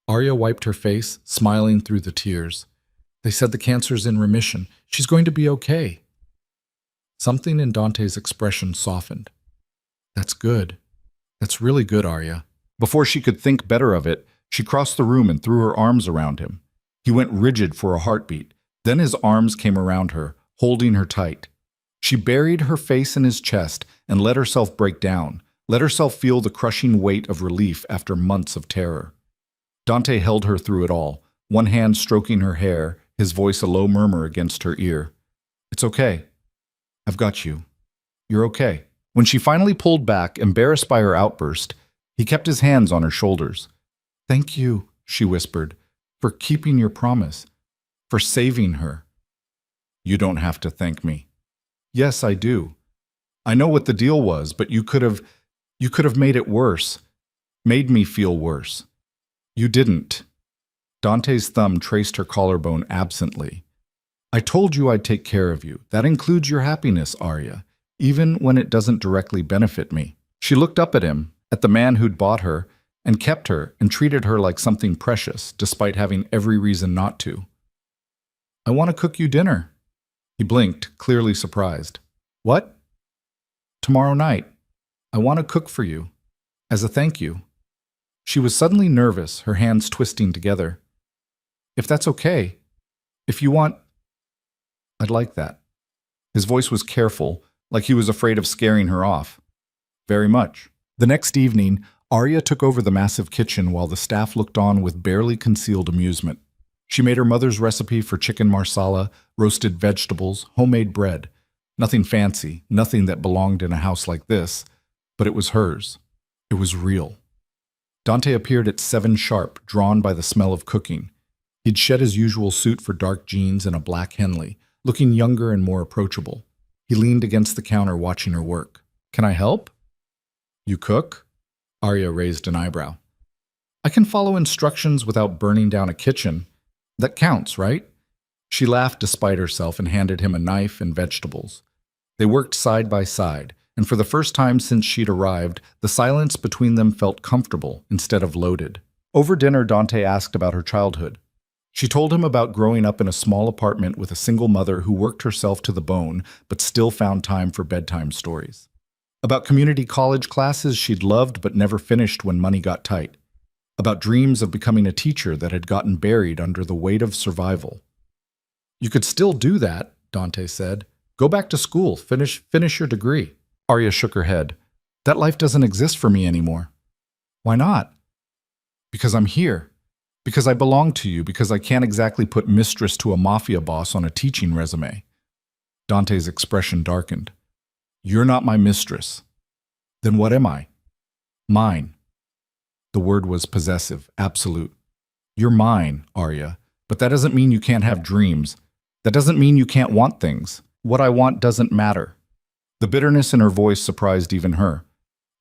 Arya wiped her face, smiling through the tears. They said the cancer's in remission. She's going to be okay. Something in Dante's expression softened. That's good. That's really good, Arya. Before she could think better of it, she crossed the room and threw her arms around him. He went rigid for a heartbeat. Then his arms came around her, holding her tight. She buried her face in his chest and let herself break down, let herself feel the crushing weight of relief after months of terror. Dante held her through it all, one hand stroking her hair, his voice a low murmur against her ear. "It's okay. I've got you. You're okay." When she finally pulled back, embarrassed by her outburst, he kept his hands on her shoulders. "Thank you," she whispered, "for keeping your promise, for saving her." "You don't have to thank me." "Yes, I do. I know what the deal was, but you could have made it worse, made me feel worse. You didn't." Dante's thumb traced her collarbone absently. "I told you I'd take care of you. That includes your happiness, Arya, even when it doesn't directly benefit me." She looked up at him, at the man who'd bought her, and kept her and treated her like something precious, despite having every reason not to. "I want to cook you dinner." He blinked, clearly surprised. "What?" "Tomorrow night. I want to cook for you, as a thank you." She was suddenly nervous, her hands twisting together. "If that's okay, if you want, I'd like that." His voice was careful, like he was afraid of scaring her off. "Very much." The next evening, Arya took over the massive kitchen while the staff looked on with barely concealed amusement. She made her mother's recipe for chicken marsala, roasted vegetables, homemade bread. Nothing fancy, nothing that belonged in a house like this, but it was hers. It was real. Dante appeared at 7 sharp, drawn by the smell of cooking. He'd shed his usual suit for dark jeans and a black Henley, looking younger and more approachable. He leaned against the counter watching her work. "Can I help?" "You cook?" Arya raised an eyebrow. "I can follow instructions without burning down a kitchen. That counts, right?" She laughed despite herself and handed him a knife and vegetables. They worked side by side, and for the first time since she'd arrived, the silence between them felt comfortable instead of loaded. Over dinner, Dante asked about her childhood. She told him about growing up in a small apartment with a single mother who worked herself to the bone but still found time for bedtime stories. About community college classes she'd loved but never finished when money got tight. About dreams of becoming a teacher that had gotten buried under the weight of survival. "You could still do that," Dante said. "Go back to school, finish your degree." Arya shook her head. "That life doesn't exist for me anymore." "Why not?" "Because I'm here. Because I belong to you, because I can't exactly put mistress to a mafia boss on a teaching resume." Dante's expression darkened. "You're not my mistress." "Then what am I?" "Mine." The word was possessive, absolute. "You're mine, Arya, but that doesn't mean you can't have dreams. That doesn't mean you can't want things. What I want doesn't matter." The bitterness in her voice surprised even her.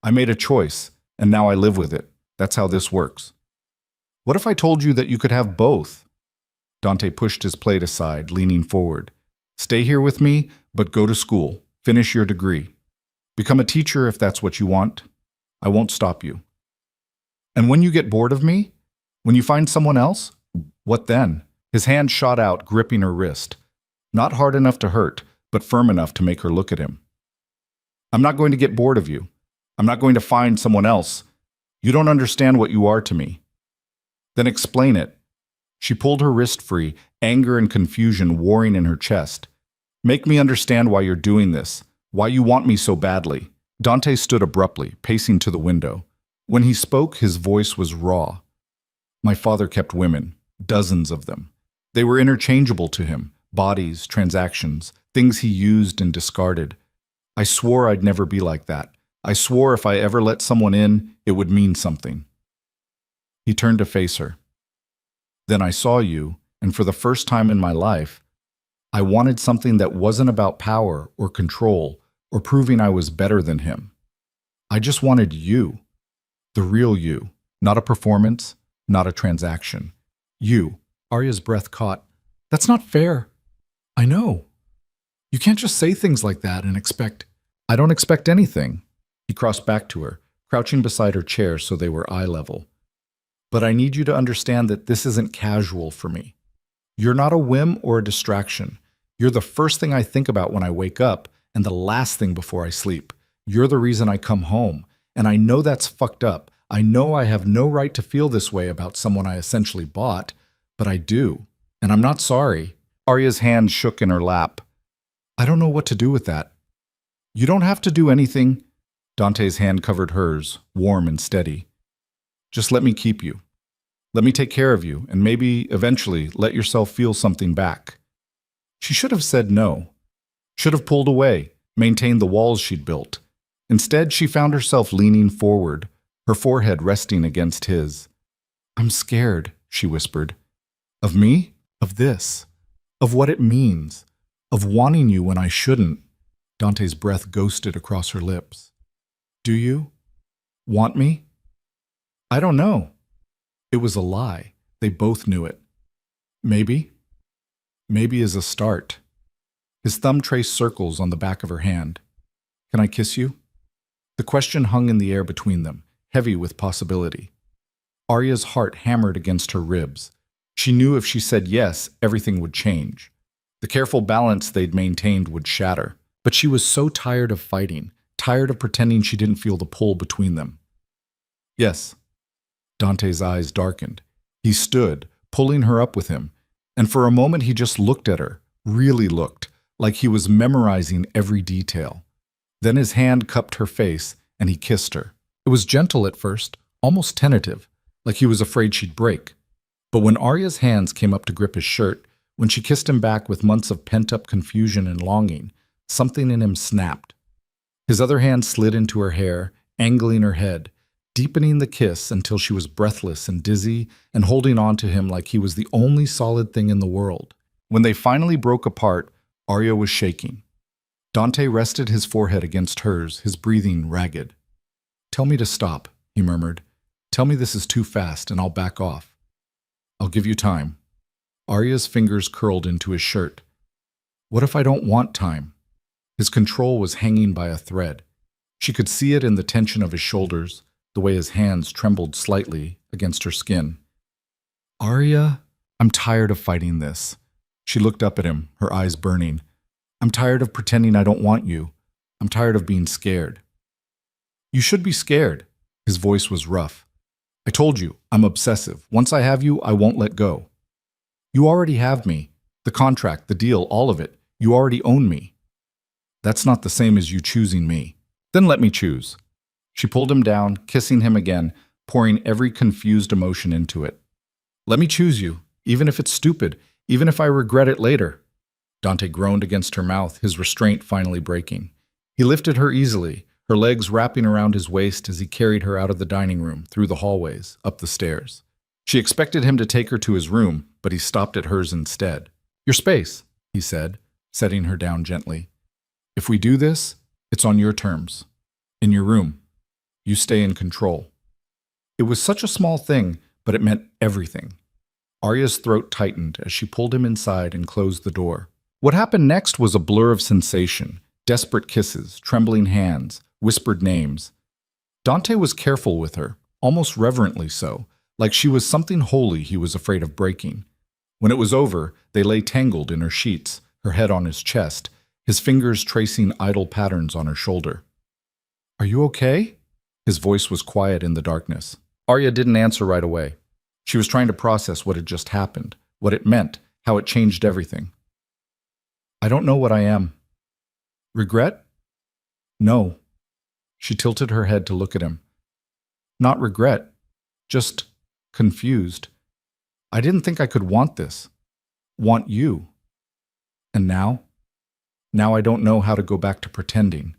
"I made a choice, and now I live with it. That's how this works." "What if I told you that you could have both?" Dante pushed his plate aside, leaning forward. "Stay here with me, but go to school. Finish your degree. Become a teacher if that's what you want. I won't stop you. And when you get bored of me, when you find someone else, what then?" His hand shot out, gripping her wrist. Not hard enough to hurt, but firm enough to make her look at him. "I'm not going to get bored of you. I'm not going to find someone else. You don't understand what you are to me." "Then explain it." She pulled her wrist free, anger and confusion warring in her chest. "Make me understand why you're doing this, why you want me so badly." Dante stood abruptly, pacing to the window. When he spoke, his voice was raw. "My father kept women, dozens of them. They were interchangeable to him, bodies, transactions, things he used and discarded. I swore I'd never be like that. I swore if I ever let someone in, it would mean something." He turned to face her. "Then I saw you, and for the first time in my life, I wanted something that wasn't about power or control or proving I was better than him. I just wanted you, the real you, not a performance, not a transaction. You." Arya's breath caught. "That's not fair." "I know. You can't just say things like that and expect—" "I don't expect anything." He crossed back to her, crouching beside her chair so they were eye level. "But I need you to understand that this isn't casual for me. You're not a whim or a distraction. You're the first thing I think about when I wake up and the last thing before I sleep. You're the reason I come home. And I know that's fucked up. I know I have no right to feel this way about someone I essentially bought, but I do. And I'm not sorry." Arya's hand shook in her lap. "I don't know what to do with that." "You don't have to do anything." Dante's hand covered hers, warm and steady. Just let me keep you. Let me take care of you, and maybe, eventually, let yourself feel something back. She should have said no. Should have pulled away, maintained the walls she'd built. Instead, she found herself leaning forward, her forehead resting against his. "I'm scared," she whispered. "Of me? Of this? Of what it means? Of wanting you when I shouldn't?" Dante's breath ghosted across her lips. "Do you? Want me?" "I don't know." It was a lie. They both knew it. "Maybe? Maybe is a start." His thumb traced circles on the back of her hand. "Can I kiss you?" The question hung in the air between them, heavy with possibility. Arya's heart hammered against her ribs. She knew if she said yes, everything would change. The careful balance they'd maintained would shatter. But she was so tired of fighting, tired of pretending she didn't feel the pull between them. "Yes." Dante's eyes darkened. He stood, pulling her up with him, and for a moment he just looked at her, really looked, like he was memorizing every detail. Then his hand cupped her face, and he kissed her. It was gentle at first, almost tentative, like he was afraid she'd break. But when Arya's hands came up to grip his shirt, when she kissed him back with months of pent-up confusion and longing, something in him snapped. His other hand slid into her hair, angling her head, deepening the kiss until she was breathless and dizzy and holding on to him like he was the only solid thing in the world. When they finally broke apart, Arya was shaking. Dante rested his forehead against hers, his breathing ragged. "Tell me to stop," he murmured. "Tell me this is too fast and I'll back off. I'll give you time." Arya's fingers curled into his shirt. "What if I don't want time?" His control was hanging by a thread. She could see it in the tension of his shoulders, the way his hands trembled slightly against her skin. "Arya, I'm tired of fighting this." She looked up at him, her eyes burning. "I'm tired of pretending I don't want you. I'm tired of being scared." "You should be scared." His voice was rough. "I told you, I'm obsessive. Once I have you, I won't let go." "You already have me. The contract, the deal, all of it. You already own me." "That's not the same as you choosing me." "Then let me choose." She pulled him down, kissing him again, pouring every confused emotion into it. "Let me choose you, even if it's stupid, even if I regret it later." Dante groaned against her mouth, his restraint finally breaking. He lifted her easily, her legs wrapping around his waist as he carried her out of the dining room, through the hallways, up the stairs. She expected him to take her to his room, but he stopped at hers instead. "Your space," he said, setting her down gently. "If we do this, it's on your terms. In your room. You stay in control." It was such a small thing, but it meant everything. Arya's throat tightened as she pulled him inside and closed the door. What happened next was a blur of sensation, desperate kisses, trembling hands, whispered names. Dante was careful with her, almost reverently so, like she was something holy he was afraid of breaking. When it was over, they lay tangled in her sheets, her head on his chest, his fingers tracing idle patterns on her shoulder. "Are you okay?" His voice was quiet in the darkness. Arya didn't answer right away. She was trying to process what had just happened, what it meant, how it changed everything. "I don't know what I am." "Regret?" "No." She tilted her head to look at him. "Not regret, just confused. I didn't think I could want this. Want you. And now? Now I don't know how to go back to pretending."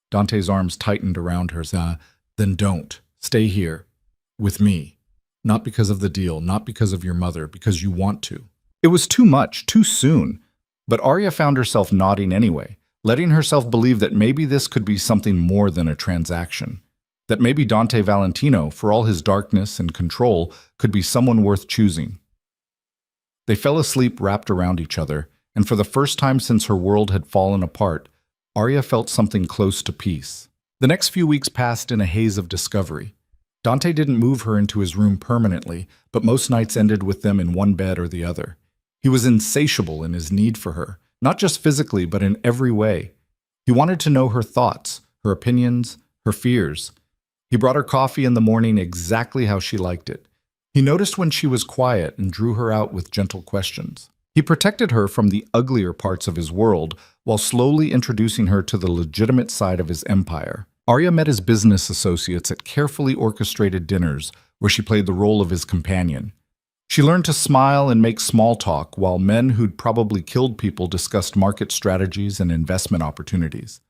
Dante's arms tightened around her. "Then don't. Stay here. With me. Not because of the deal, not because of your mother, because you want to." It was too much, too soon. But Arya found herself nodding anyway, letting herself believe that maybe this could be something more than a transaction. That maybe Dante Valentino, for all his darkness and control, could be someone worth choosing. They fell asleep wrapped around each other, and for the first time since her world had fallen apart, Arya felt something close to peace. The next few weeks passed in a haze of discovery. Dante didn't move her into his room permanently, but most nights ended with them in one bed or the other. He was insatiable in his need for her, not just physically, but in every way. He wanted to know her thoughts, her opinions, her fears. He brought her coffee in the morning exactly how she liked it. He noticed when she was quiet and drew her out with gentle questions. He protected her from the uglier parts of his world while slowly introducing her to the legitimate side of his empire. Arya met his business associates at carefully orchestrated dinners where she played the role of his companion. She learned to smile and make small talk while men who'd probably killed people discussed market strategies and investment opportunities.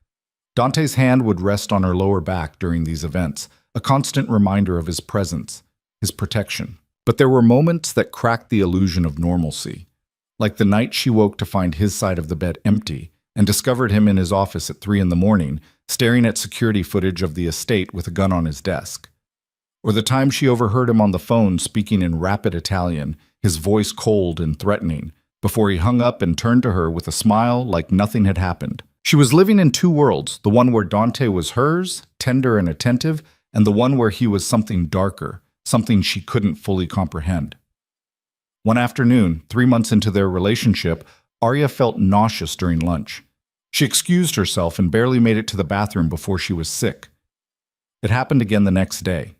Dante's hand would rest on her lower back during these events, a constant reminder of his presence, his protection. But there were moments that cracked the illusion of normalcy, like the night she woke to find his side of the bed empty and discovered him in his office at 3 in the morning, staring at security footage of the estate with a gun on his desk. Or the time she overheard him on the phone speaking in rapid Italian, his voice cold and threatening, before he hung up and turned to her with a smile like nothing had happened. She was living in two worlds, the one where Dante was hers, tender and attentive, and the one where he was something darker, something she couldn't fully comprehend. One afternoon, 3 months into their relationship, Arya felt nauseous during lunch. She excused herself and barely made it to the bathroom before she was sick. It happened again the next day,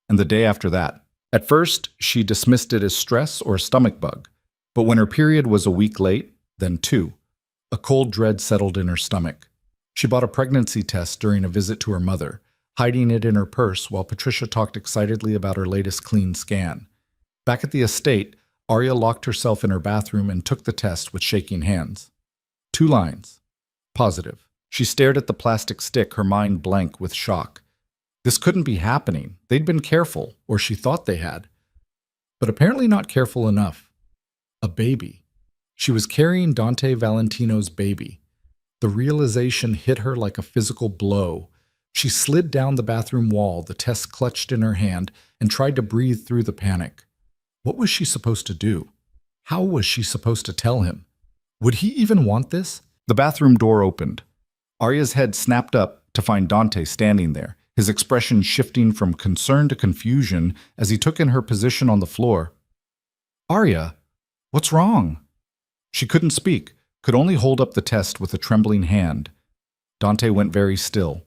and the day after that. At first, she dismissed it as stress or a stomach bug, but when her period was a week late, then 2. A cold dread settled in her stomach. She bought a pregnancy test during a visit to her mother, hiding it in her purse while Patricia talked excitedly about her latest clean scan. Back at the estate, Arya locked herself in her bathroom and took the test with shaking hands. 2 lines. Positive. She stared at the plastic stick, her mind blank with shock. This couldn't be happening. They'd been careful, or she thought they had. But apparently not careful enough. A baby. She was carrying Dante Valentino's baby. The realization hit her like a physical blow. She slid down the bathroom wall, the test clutched in her hand, and tried to breathe through the panic. What was she supposed to do? How was she supposed to tell him? Would he even want this? The bathroom door opened. Arya's head snapped up to find Dante standing there, his expression shifting from concern to confusion as he took in her position on the floor. Arya, what's wrong? She couldn't speak, could only hold up the test with a trembling hand. Dante went very still.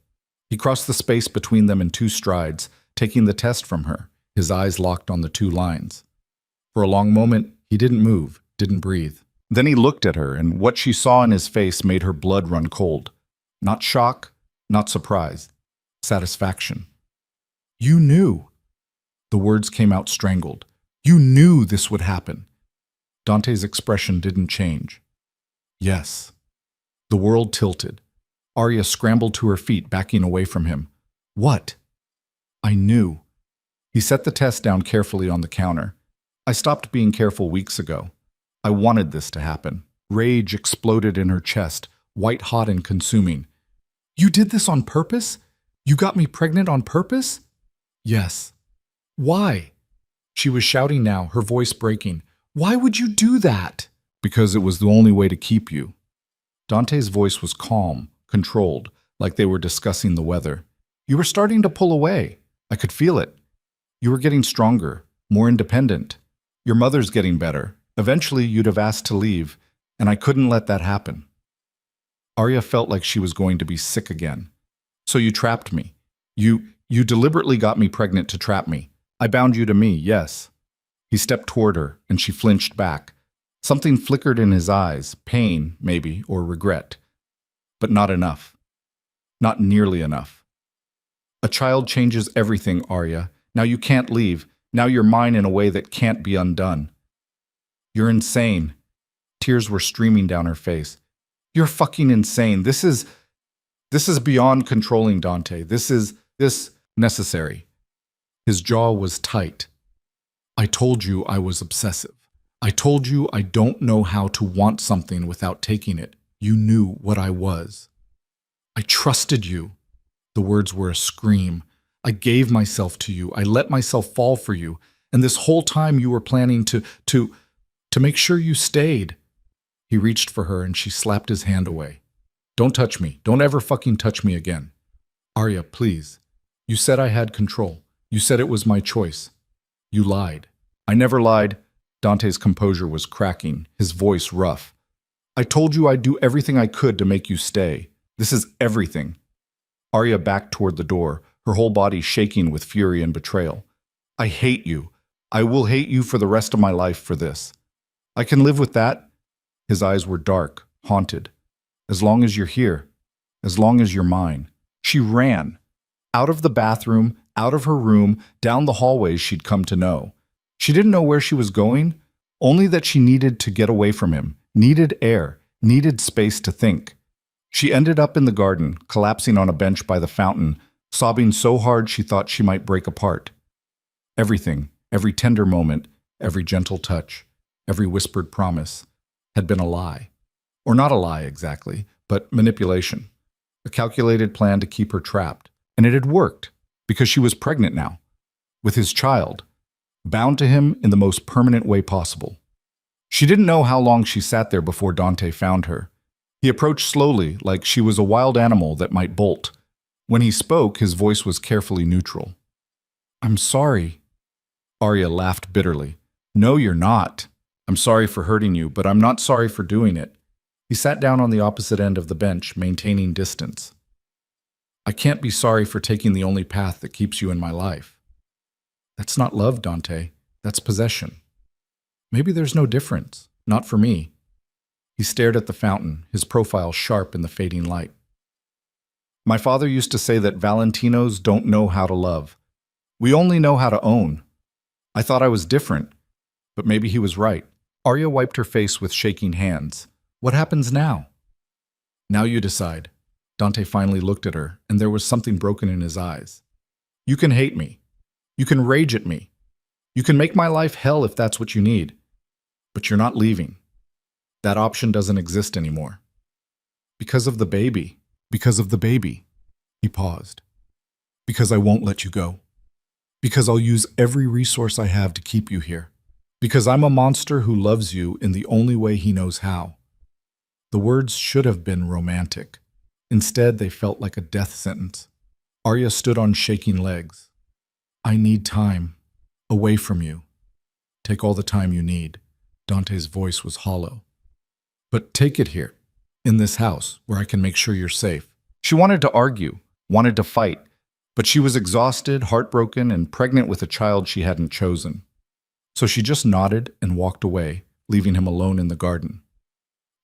He crossed the space between them in 2 strides, taking the test from her, his eyes locked on the 2 lines. For a long moment, he didn't move, didn't breathe. Then he looked at her, and what she saw in his face made her blood run cold. Not shock, not surprise. Satisfaction. You knew. The words came out strangled. You knew this would happen. Dante's expression didn't change. Yes. The world tilted. Arya scrambled to her feet, backing away from him. What? I knew. He set the test down carefully on the counter. I stopped being careful weeks ago. I wanted this to happen. Rage exploded in her chest, white-hot and consuming. You did this on purpose? You got me pregnant on purpose? Yes. Why? She was shouting now, her voice breaking. Why would you do that? Because it was the only way to keep you. Dante's voice was calm, controlled, like they were discussing the weather. You were starting to pull away. I could feel it. You were getting stronger, more independent. Your mother's getting better. Eventually, you'd have asked to leave, and I couldn't let that happen. Arya felt like she was going to be sick again. So you trapped me. You deliberately got me pregnant to trap me. I bound you to me, yes. He stepped toward her, and she flinched back. Something flickered in his eyes, pain, maybe, or regret. But not enough. Not nearly enough. A child changes everything, Arya. Now you can't leave. Now you're mine in a way that can't be undone. You're insane. Tears were streaming down her face. You're fucking insane. This is beyond controlling, Dante. This necessary. His jaw was tight. I told you I was obsessive. I told you I don't know how to want something without taking it. You knew what I was. I trusted you. The words were a scream. I gave myself to you. I let myself fall for you. And this whole time you were planning to make sure you stayed. He reached for her and she slapped his hand away. Don't touch me. Don't ever fucking touch me again. Arya, please. You said I had control. You said it was my choice. You lied. I never lied. Dante's composure was cracking, his voice rough. I told you I'd do everything I could to make you stay. This is everything. Arya backed toward the door, her whole body shaking with fury and betrayal. I hate you. I will hate you for the rest of my life for this. I can live with that. His eyes were dark, haunted. As long as you're here. As long as you're mine. She ran. Out of the bathroom, out of her room, down the hallways she'd come to know. She didn't know where she was going, only that she needed to get away from him, needed air, needed space to think. She ended up in the garden, collapsing on a bench by the fountain, sobbing so hard she thought she might break apart. Everything, every tender moment, every gentle touch, every whispered promise, had been a lie. Or not a lie exactly, but manipulation. A calculated plan to keep her trapped. And it had worked, because she was pregnant now, with his child, bound to him in the most permanent way possible. She didn't know how long she sat there before Dante found her. He approached slowly, like she was a wild animal that might bolt. When he spoke, his voice was carefully neutral. "I'm sorry." Arya laughed bitterly. "No, you're not. I'm sorry for hurting you, but I'm not sorry for doing it." He sat down on the opposite end of the bench, maintaining distance. "I can't be sorry for taking the only path that keeps you in my life." "That's not love, Dante. That's possession." "Maybe there's no difference. Not for me." He stared at the fountain, his profile sharp in the fading light. "My father used to say that Valentinos don't know how to love. We only know how to own. I thought I was different, but maybe he was right." Arya wiped her face with shaking hands. "What happens now?" "Now you decide." Dante finally looked at her, and there was something broken in his eyes. "You can hate me. You can rage at me. You can make my life hell if that's what you need. But you're not leaving. That option doesn't exist anymore." "Because of the baby. Because of the baby." He paused. "Because I won't let you go. Because I'll use every resource I have to keep you here. Because I'm a monster who loves you in the only way he knows how." The words should have been romantic. Instead, they felt like a death sentence. Arya stood on shaking legs. "I need time. Away from you. Take all the time you need." Dante's voice was hollow. "But take it here, in this house, where I can make sure you're safe." She wanted to argue, wanted to fight, but she was exhausted, heartbroken, and pregnant with a child she hadn't chosen. So she just nodded and walked away, leaving him alone in the garden.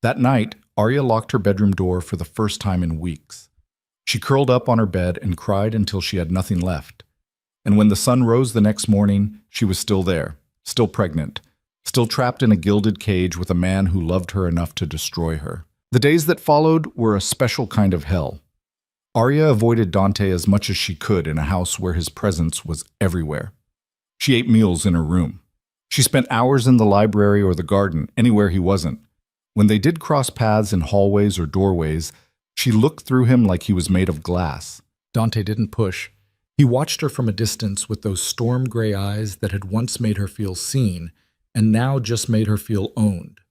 That night, Arya locked her bedroom door for the first time in weeks. She curled up on her bed and cried until she had nothing left. And when the sun rose the next morning, she was still there, still pregnant, still trapped in a gilded cage with a man who loved her enough to destroy her. The days that followed were a special kind of hell. Arya avoided Dante as much as she could in a house where his presence was everywhere. She ate meals in her room. She spent hours in the library or the garden, anywhere he wasn't. When they did cross paths in hallways or doorways, she looked through him like he was made of glass. Dante didn't push. He watched her from a distance with those storm-gray eyes that had once made her feel seen and now just made her feel owned.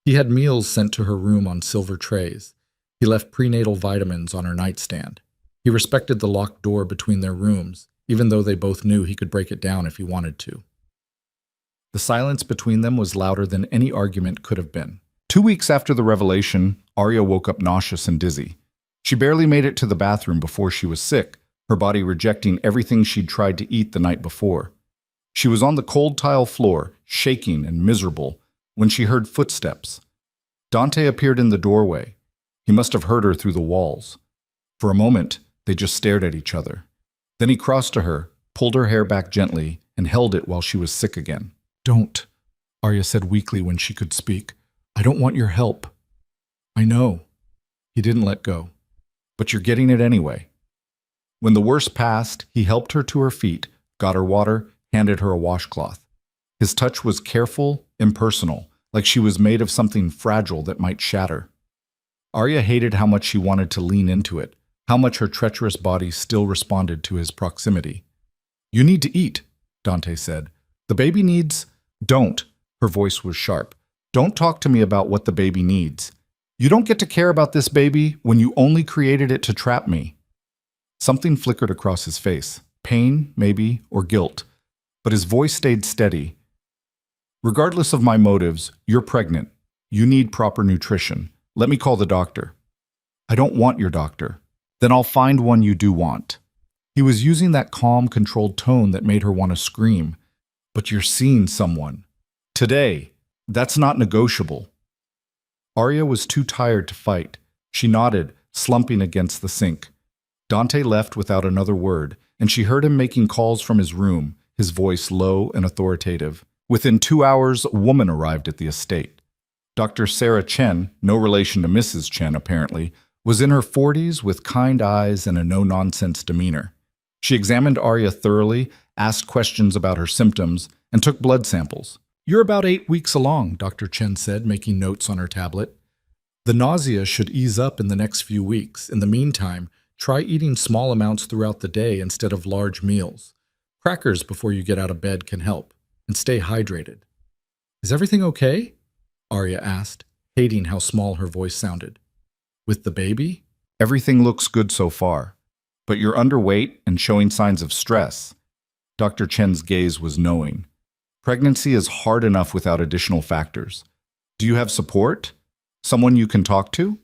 He had meals sent to her room on silver trays. He left prenatal vitamins on her nightstand. He respected the locked door between their rooms, even though they both knew he could break it down if he wanted to. The silence between them was louder than any argument could have been. 2 weeks after the revelation, Arya woke up nauseous and dizzy. She barely made it to the bathroom before she was sick, her body rejecting everything she'd tried to eat the night before. She was on the cold tile floor, shaking and miserable, when she heard footsteps. Dante appeared in the doorway. He must have heard her through the walls. For a moment, they just stared at each other. Then he crossed to her, pulled her hair back gently, and held it while she was sick again. "Don't," Arya said weakly when she could speak. "I don't want your help." "I know." He didn't let go. "But you're getting it anyway." When the worst passed, he helped her to her feet, got her water, handed her a washcloth. His touch was careful, impersonal, like she was made of something fragile that might shatter. Arya hated how much she wanted to lean into it, how much her treacherous body still responded to his proximity. "You need to eat," Dante said. "The baby needs—" "Don't." Her voice was sharp. "Don't talk to me about what the baby needs. You don't get to care about this baby when you only created it to trap me." Something flickered across his face. Pain, maybe, or guilt. But his voice stayed steady. "Regardless of my motives, you're pregnant. You need proper nutrition. Let me call the doctor." "I don't want your doctor." "Then I'll find one you do want." He was using that calm, controlled tone that made her want to scream. "But you're seeing someone. Today. That's not negotiable." Arya was too tired to fight. She nodded, slumping against the sink. Dante left without another word, and she heard him making calls from his room, his voice low and authoritative. Within 2 hours, a woman arrived at the estate. Dr. Sarah Chen, no relation to Mrs. Chen apparently, was in her 40s with kind eyes and a no-nonsense demeanor. She examined Arya thoroughly, asked questions about her symptoms, and took blood samples. "You're about 8 weeks along," Dr. Chen said, making notes on her tablet. "The nausea should ease up in the next few weeks. In the meantime, try eating small amounts throughout the day instead of large meals. Crackers before you get out of bed can help. And stay hydrated." "Is everything okay?" Arya asked, hating how small her voice sounded. "With the baby?" "Everything looks good so far. But you're underweight and showing signs of stress." Dr. Chen's gaze was knowing. "Pregnancy is hard enough without additional factors. Do you have support? Someone you can talk to?"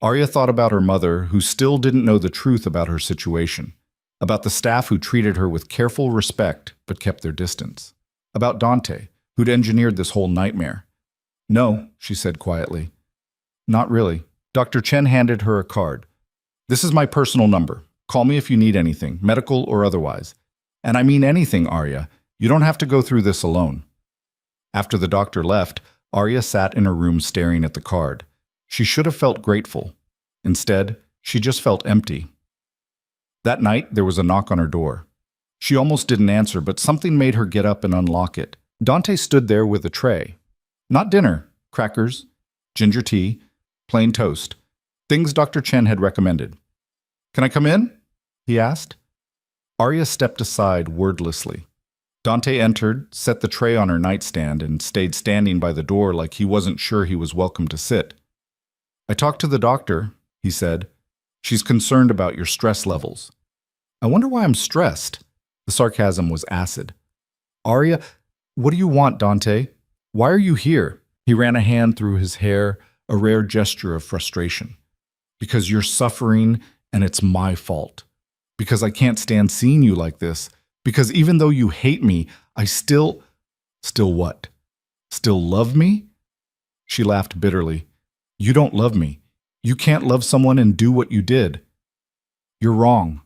Arya thought about her mother, who still didn't know the truth about her situation. About the staff who treated her with careful respect but kept their distance. About Dante, who'd engineered this whole nightmare. "No," she said quietly. "Not really." Dr. Chen handed her a card. "This is my personal number. Call me if you need anything, medical or otherwise. And I mean anything, Arya. You don't have to go through this alone." After the doctor left, Arya sat in her room staring at the card. She should have felt grateful. Instead, she just felt empty. That night, there was a knock on her door. She almost didn't answer, but something made her get up and unlock it. Dante stood there with a tray. Not dinner, crackers, ginger tea, plain toast. Things Dr. Chen had recommended. "Can I come in?" he asked. Arya stepped aside wordlessly. Dante entered, set the tray on her nightstand, and stayed standing by the door like he wasn't sure he was welcome to sit. "I talked to the doctor," he said. "She's concerned about your stress levels." "I wonder why I'm stressed." The sarcasm was acid. "Arya, what do you want, Dante? Why are you here?" He ran a hand through his hair, a rare gesture of frustration. "Because you're suffering, and it's my fault. Because I can't stand seeing you like this. Because even though you hate me, I still..." "Still what? Still love me?" She laughed bitterly. "You don't love me. You can't love someone and do what you did." "You're wrong."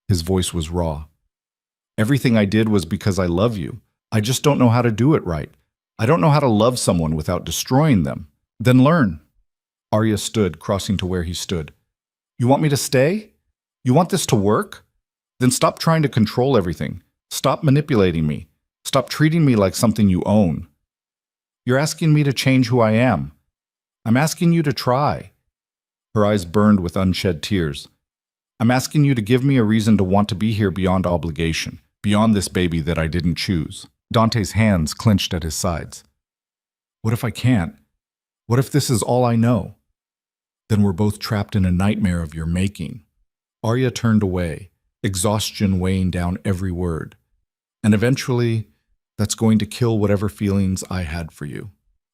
His voice was raw. "Everything I did was because I love you. I just don't know how to do it right. I don't know how to love someone without destroying them." "Then learn." Arya stood, crossing to where he stood. "You want me to stay? You want this to work? Then stop trying to control everything. Stop manipulating me. Stop treating me like something you own. You're asking me to change who I am. I'm asking you to try." Her eyes burned with unshed tears. "I'm asking you to give me a reason to want to be here beyond obligation, beyond this baby that I didn't choose." Dante's hands clenched at his sides. "What if I can't? What if this is all I know? Then we're both trapped in a nightmare of your making." Arya turned away, exhaustion weighing down every word. "And eventually, that's going to kill whatever feelings I had for you,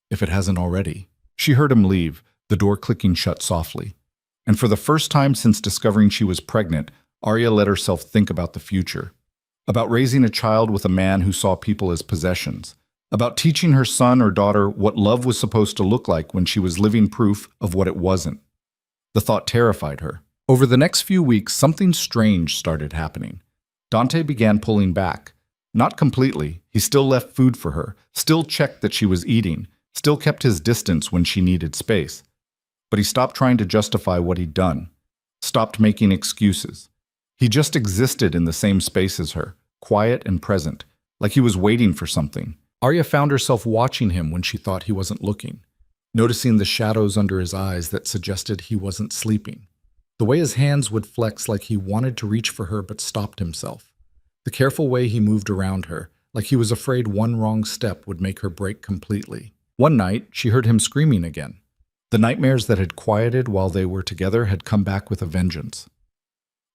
if it hasn't already." She heard him leave, the door clicking shut softly. And for the first time since discovering she was pregnant, Arya let herself think about the future. About raising a child with a man who saw people as possessions. About teaching her son or daughter what love was supposed to look like when she was living proof of what it wasn't. The thought terrified her. Over the next few weeks, something strange started happening. Dante began pulling back. Not completely. He still left food for her, still checked that she was eating, still kept his distance when she needed space. But he stopped trying to justify what he'd done, stopped making excuses. He just existed in the same space as her, quiet and present, like he was waiting for something. Arya found herself watching him when she thought he wasn't looking, noticing the shadows under his eyes that suggested he wasn't sleeping. The way his hands would flex like he wanted to reach for her but stopped himself. The careful way he moved around her, like he was afraid one wrong step would make her break completely. One night, she heard him screaming again. The nightmares that had quieted while they were together had come back with a vengeance.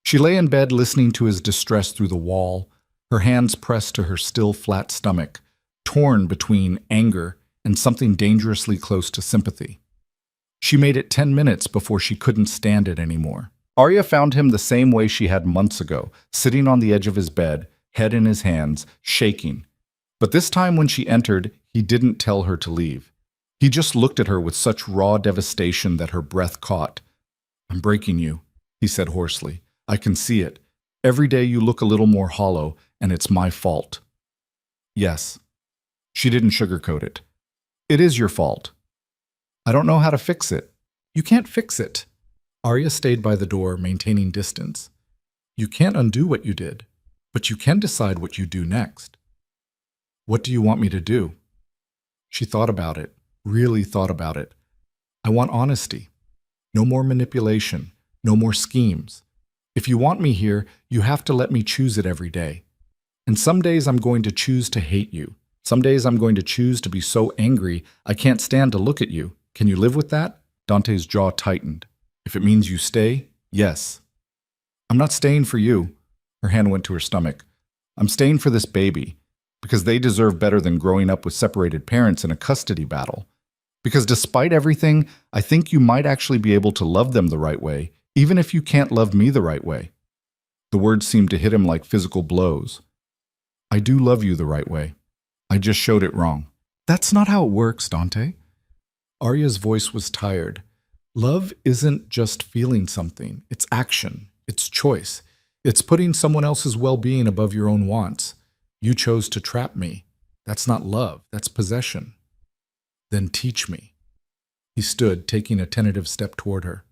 She lay in bed listening to his distress through the wall, her hands pressed to her still flat stomach, torn between anger and something dangerously close to sympathy. She made it 10 minutes before she couldn't stand it anymore. Arya found him the same way she had months ago, sitting on the edge of his bed, head in his hands, shaking. But this time when she entered, he didn't tell her to leave. He just looked at her with such raw devastation that her breath caught. "I'm breaking you," he said hoarsely. I can see it. Every day you look a little more hollow, and it's my fault. Yes. She didn't sugarcoat it. It is your fault. I don't know how to fix it. You can't fix it. Arya stayed by the door, maintaining distance. You can't undo what you did, but you can decide what you do next. What do you want me to do? She thought about it, really thought about it. I want honesty. No more manipulation, no more schemes. If you want me here, you have to let me choose it every day. And some days I'm going to choose to hate you. Some days I'm going to choose to be so angry I can't stand to look at you. Can you live with that? Dante's jaw tightened. If it means you stay, yes. I'm not staying for you. Her hand went to her stomach. I'm staying for this baby, because they deserve better than growing up with separated parents in a custody battle. Because despite everything, I think you might actually be able to love them the right way, even if you can't love me the right way. The words seemed to hit him like physical blows. I do love you the right way. I just showed it wrong. That's not how it works, Dante. Arya's voice was tired. Love isn't just feeling something. It's action. It's choice. It's putting someone else's well-being above your own wants. You chose to trap me. That's not love. That's possession. Then teach me. He stood, taking a tentative step toward her.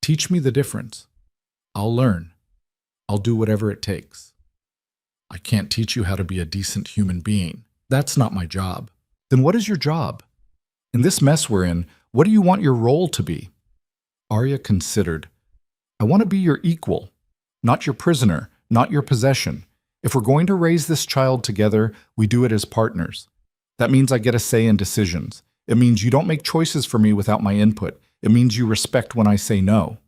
Teach me the difference. I'll learn. I'll do whatever it takes. I can't teach you how to be a decent human being. That's not my job. Then what is your job? In this mess we're in, what do you want your role to be? Arya considered. I want to be your equal, not your prisoner, not your possession. If we're going to raise this child together, we do it as partners. That means I get a say in decisions. It means you don't make choices for me without my input. It means you respect when I say no.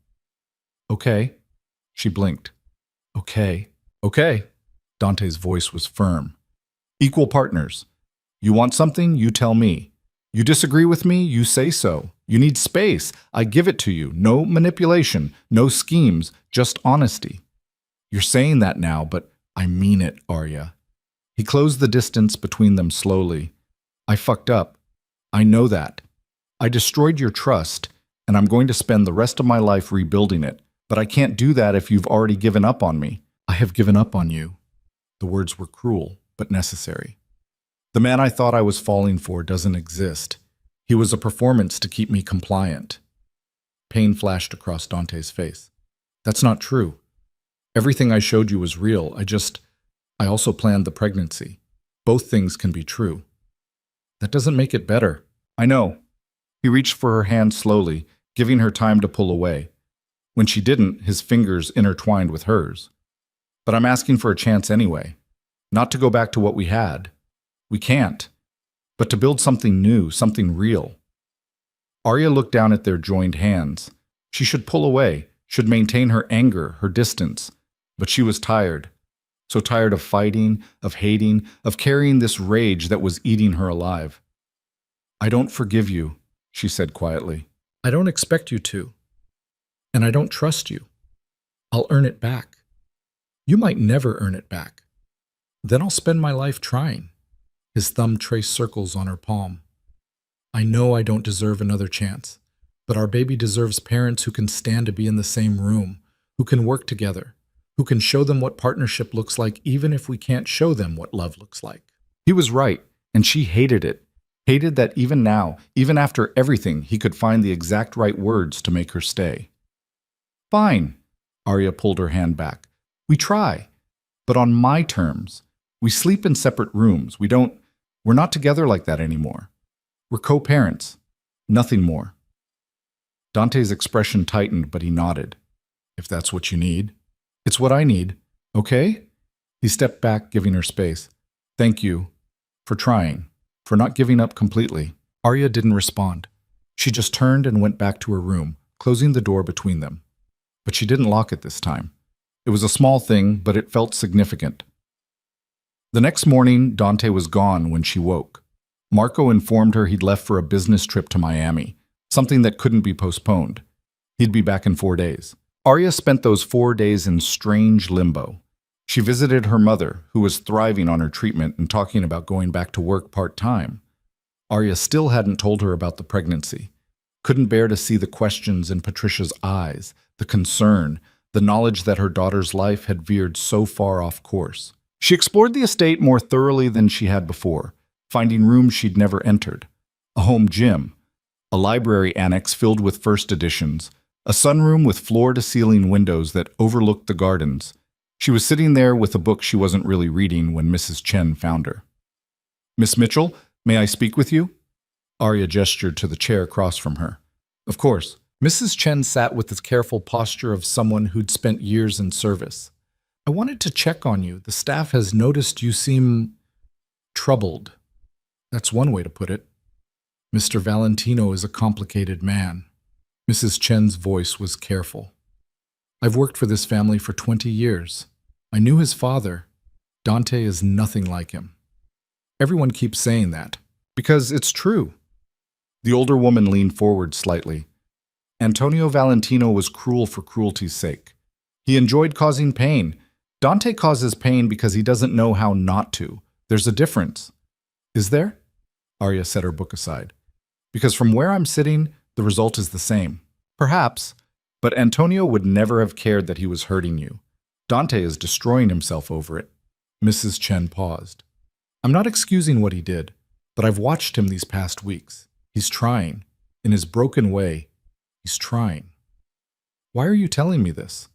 Okay. She blinked. Okay. Okay. Dante's voice was firm. Equal partners. You want something, you tell me. You disagree with me, you say so. You need space, I give it to you. No manipulation, no schemes, just honesty. You're saying that now, but I mean it, Arya. He closed the distance between them slowly. I fucked up. I know that. I destroyed your trust, and I'm going to spend the rest of my life rebuilding it. But I can't do that if you've already given up on me. I have given up on you. The words were cruel, but necessary. The man I thought I was falling for doesn't exist. He was a performance to keep me compliant. Pain flashed across Dante's face. That's not true. Everything I showed you was real. I also planned the pregnancy. Both things can be true. That doesn't make it better. I know. He reached for her hand slowly, giving her time to pull away. When she didn't, his fingers intertwined with hers. But I'm asking for a chance anyway. Not to go back to what we had. We can't. But to build something new, something real. Arya looked down at their joined hands. She should pull away, should maintain her anger, her distance. But she was tired. So tired of fighting, of hating, of carrying this rage that was eating her alive. I don't forgive you, she said quietly. I don't expect you to. And I don't trust you. I'll earn it back. You might never earn it back. Then I'll spend my life trying. His thumb traced circles on her palm. I know I don't deserve another chance, but our baby deserves parents who can stand to be in the same room, who can work together, who can show them what partnership looks like even if we can't show them what love looks like. He was right, and she hated it. Hated that even now, even after everything, he could find the exact right words to make her stay. Fine, Arya pulled her hand back. We try, but on my terms. We sleep in separate rooms. We're not together like that anymore. We're co-parents. Nothing more. Dante's expression tightened, but he nodded. If that's what you need. It's what I need. Okay? He stepped back, giving her space. Thank you. For trying. For not giving up completely. Arya didn't respond. She just turned and went back to her room, closing the door between them. But she didn't lock it this time. It was a small thing, but it felt significant. The next morning, Dante was gone when she woke. Marco informed her he'd left for a business trip to Miami, something that couldn't be postponed. He'd be back in 4 days. Arya spent those 4 days in strange limbo. She visited her mother, who was thriving on her treatment and talking about going back to work part-time. Arya still hadn't told her about the pregnancy. Couldn't bear to see the questions in Patricia's eyes, the concern, the knowledge that her daughter's life had veered so far off course. She explored the estate more thoroughly than she had before, finding rooms she'd never entered, a home gym, a library annex filled with first editions, a sunroom with floor-to-ceiling windows that overlooked the gardens. She was sitting there with a book she wasn't really reading when Mrs. Chen found her. "Miss Mitchell, may I speak with you?" Arya gestured to the chair across from her. Of course. Mrs. Chen sat with the careful posture of someone who'd spent years in service. "I wanted to check on you. The staff has noticed you seem troubled." That's one way to put it. "Mr. Valentino is a complicated man." Mrs. Chen's voice was careful. "I've worked for this family for 20 years. I knew his father. Dante is nothing like him. Everyone keeps saying that, because it's true." The older woman leaned forward slightly. "Antonio Valentino was cruel for cruelty's sake. He enjoyed causing pain. Dante causes pain because he doesn't know how not to. There's a difference." "Is there?" Arya set her book aside. "Because from where I'm sitting, the result is the same." "Perhaps, but Antonio would never have cared that he was hurting you. Dante is destroying himself over it." Mrs. Chen paused. "I'm not excusing what he did, but I've watched him these past weeks. He's trying. In his broken way, he's trying." "Why are you telling me this?"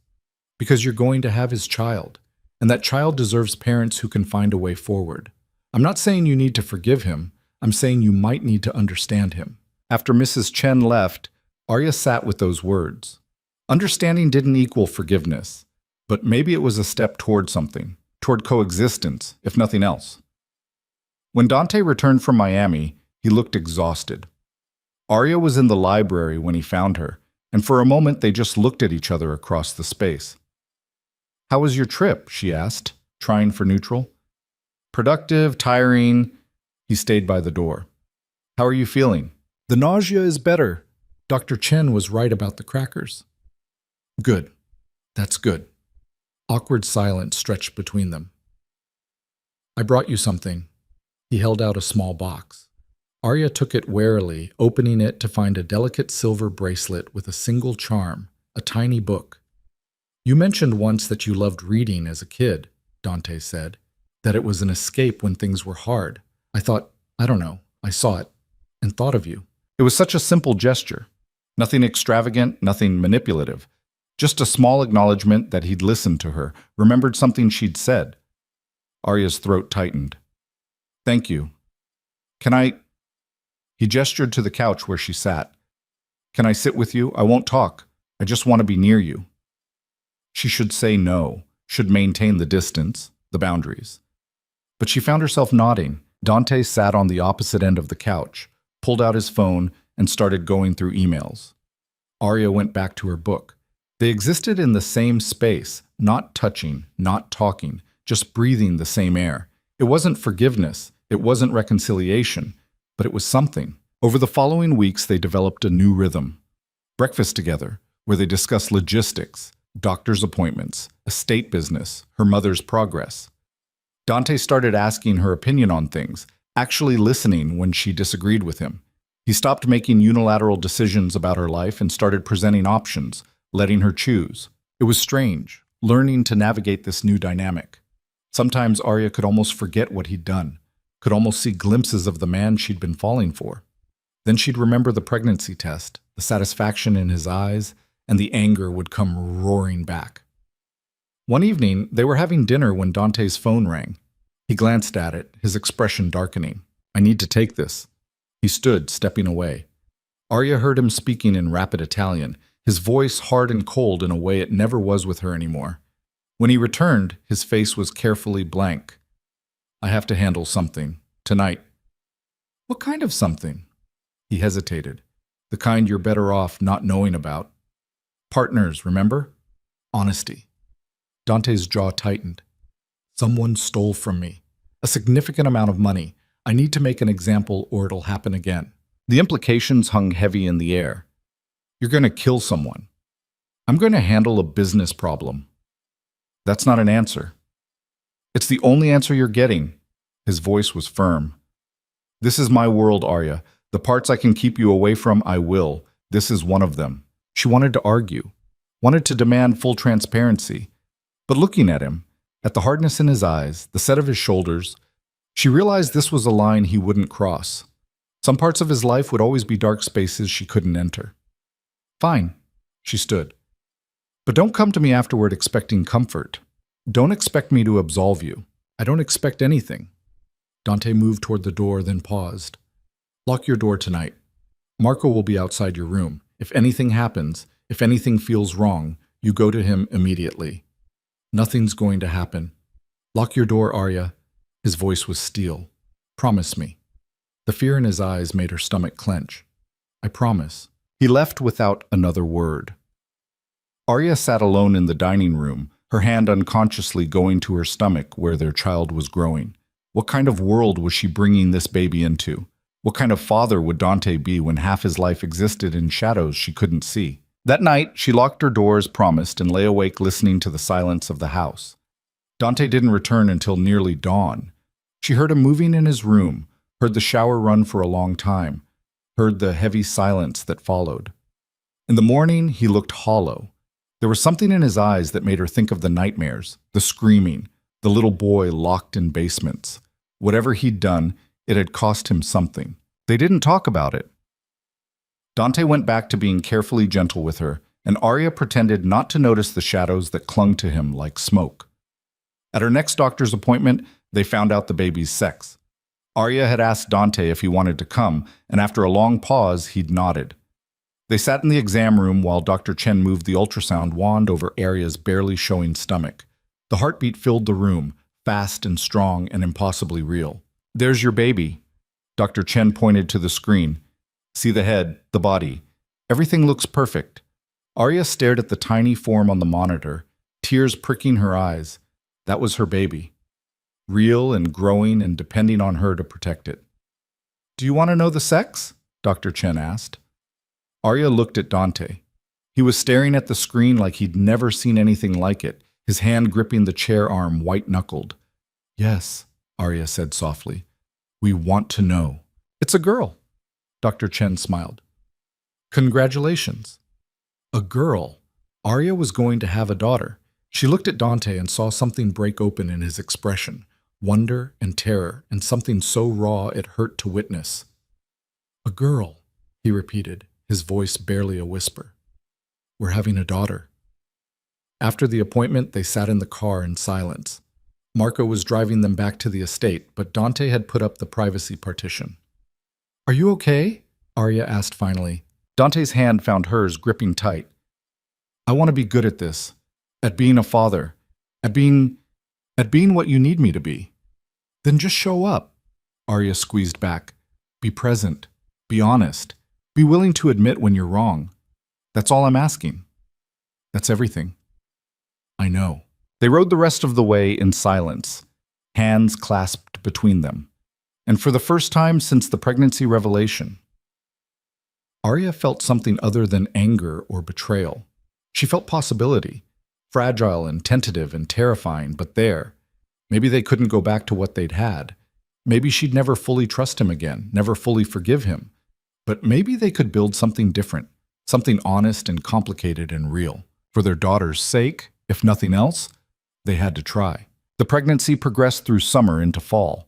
"Because you're going to have his child, and that child deserves parents who can find a way forward. I'm not saying you need to forgive him. I'm saying you might need to understand him." After Mrs. Chen left, Arya sat with those words. Understanding didn't equal forgiveness, but maybe it was a step toward something, toward coexistence, if nothing else. When Dante returned from Miami, he looked exhausted. Arya was in the library when he found her, and for a moment they just looked at each other across the space. "How was your trip?" she asked, trying for neutral. "Productive, tiring." He stayed by the door. "How are you feeling?" "The nausea is better. Dr. Chen was right about the crackers." "Good. That's good." Awkward silence stretched between them. "I brought you something." He held out a small box. Arya took it warily, opening it to find a delicate silver bracelet with a single charm, a tiny book. "You mentioned once that you loved reading as a kid," Dante said, "that it was an escape when things were hard. I thought, I don't know, I saw it and thought of you." It was such a simple gesture. Nothing extravagant, nothing manipulative. Just a small acknowledgement that he'd listened to her, remembered something she'd said. Arya's throat tightened. "Thank you. Can I—" He gestured to the couch where she sat. "Can I sit with you? I won't talk. I just want to be near you." She should say no, should maintain the distance, the boundaries. But she found herself nodding. Dante sat on the opposite end of the couch, pulled out his phone, and started going through emails. Arya went back to her book. They existed in the same space, not touching, not talking, just breathing the same air. It wasn't forgiveness, it wasn't reconciliation, but it was something. Over the following weeks, they developed a new rhythm. Breakfast together, where they discussed logistics, doctor's appointments, estate business, her mother's progress. Dante started asking her opinion on things, actually listening when she disagreed with him. He stopped making unilateral decisions about her life and started presenting options, letting her choose. It was strange, learning to navigate this new dynamic. Sometimes Arya could almost forget what he'd done, could almost see glimpses of the man she'd been falling for. Then she'd remember the pregnancy test, the satisfaction in his eyes, and the anger would come roaring back. One evening, they were having dinner when Dante's phone rang. He glanced at it, his expression darkening. "I need to take this." He stood, stepping away. Arya heard him speaking in rapid Italian, his voice hard and cold in a way it never was with her anymore. When he returned, his face was carefully blank. "I have to handle something. Tonight." "What kind of something?" He hesitated. "The kind you're better off not knowing about." "Partners, remember?" "Honesty." Dante's jaw tightened. "Someone stole from me. A significant amount of money. I need to make an example or it'll happen again." The implications hung heavy in the air. "You're going to kill someone." "I'm going to handle a business problem." "That's not an answer." "It's the only answer you're getting." His voice was firm. "This is my world, Arya. The parts I can keep you away from, I will. This is one of them." She wanted to argue. wanted to demand full transparency. But looking at him, at the hardness in his eyes, the set of his shoulders, she realized this was a line he wouldn't cross. Some parts of his life would always be dark spaces she couldn't enter. Fine, she stood. But don't come to me afterward expecting comfort. Don't expect me to absolve you. I don't expect anything. Dante moved toward the door, then paused. Lock your door tonight. Marco will be outside your room. If anything happens, if anything feels wrong, you go to him immediately. Nothing's going to happen. Lock your door, Arya. His voice was steel. Promise me. The fear in his eyes made her stomach clench. I promise. He left without another word. Arya sat alone in the dining room, her hand unconsciously going to her stomach where their child was growing. What kind of world was she bringing this baby into? What kind of father would Dante be when half his life existed in shadows she couldn't see? That night, she locked her door as promised and lay awake listening to the silence of the house. Dante didn't return until nearly dawn. She heard him moving in his room, heard the shower run for a long time, heard the heavy silence that followed. In the morning, he looked hollow. There was something in his eyes that made her think of the nightmares, the screaming, the little boy locked in basements. Whatever he'd done, it had cost him something. They didn't talk about it. Dante went back to being carefully gentle with her, and Arya pretended not to notice the shadows that clung to him like smoke. At her next doctor's appointment, they found out the baby's sex. Arya had asked Dante if he wanted to come, and after a long pause, he'd nodded. They sat in the exam room while Dr. Chen moved the ultrasound wand over Arya's barely showing stomach. The heartbeat filled the room, fast and strong and impossibly real. There's your baby. Dr. Chen pointed to the screen. See the head, the body. Everything looks perfect. Arya stared at the tiny form on the monitor, tears pricking her eyes. That was her baby. Real and growing and depending on her to protect it. Do you want to know the sex? Dr. Chen asked. Arya looked at Dante. He was staring at the screen like he'd never seen anything like it, his hand gripping the chair arm white-knuckled. Yes, Arya said softly. We want to know. It's a girl. Dr. Chen smiled. Congratulations. A girl. Arya was going to have a daughter. She looked at Dante and saw something break open in his expression, wonder and terror, and something so raw it hurt to witness. A girl, he repeated, his voice barely a whisper. We're having a daughter. After the appointment, they sat in the car in silence. Marco was driving them back to the estate, but Dante had put up the privacy partition. Are you okay? Arya asked finally. Dante's hand found hers gripping tight. I want to be good at this, at being a father, at being what you need me to be. Then just show up. Arya squeezed back. Be present. Be honest. Be willing to admit when you're wrong. That's all I'm asking. That's everything. I know. They rode the rest of the way in silence, hands clasped between them. And for the first time since the pregnancy revelation, Arya felt something other than anger or betrayal. She felt possibility, fragile and tentative and terrifying, but there. Maybe they couldn't go back to what they'd had. Maybe she'd never fully trust him again, never fully forgive him. But maybe they could build something different, something honest and complicated and real. For their daughter's sake, if nothing else, they had to try. The pregnancy progressed through summer into fall.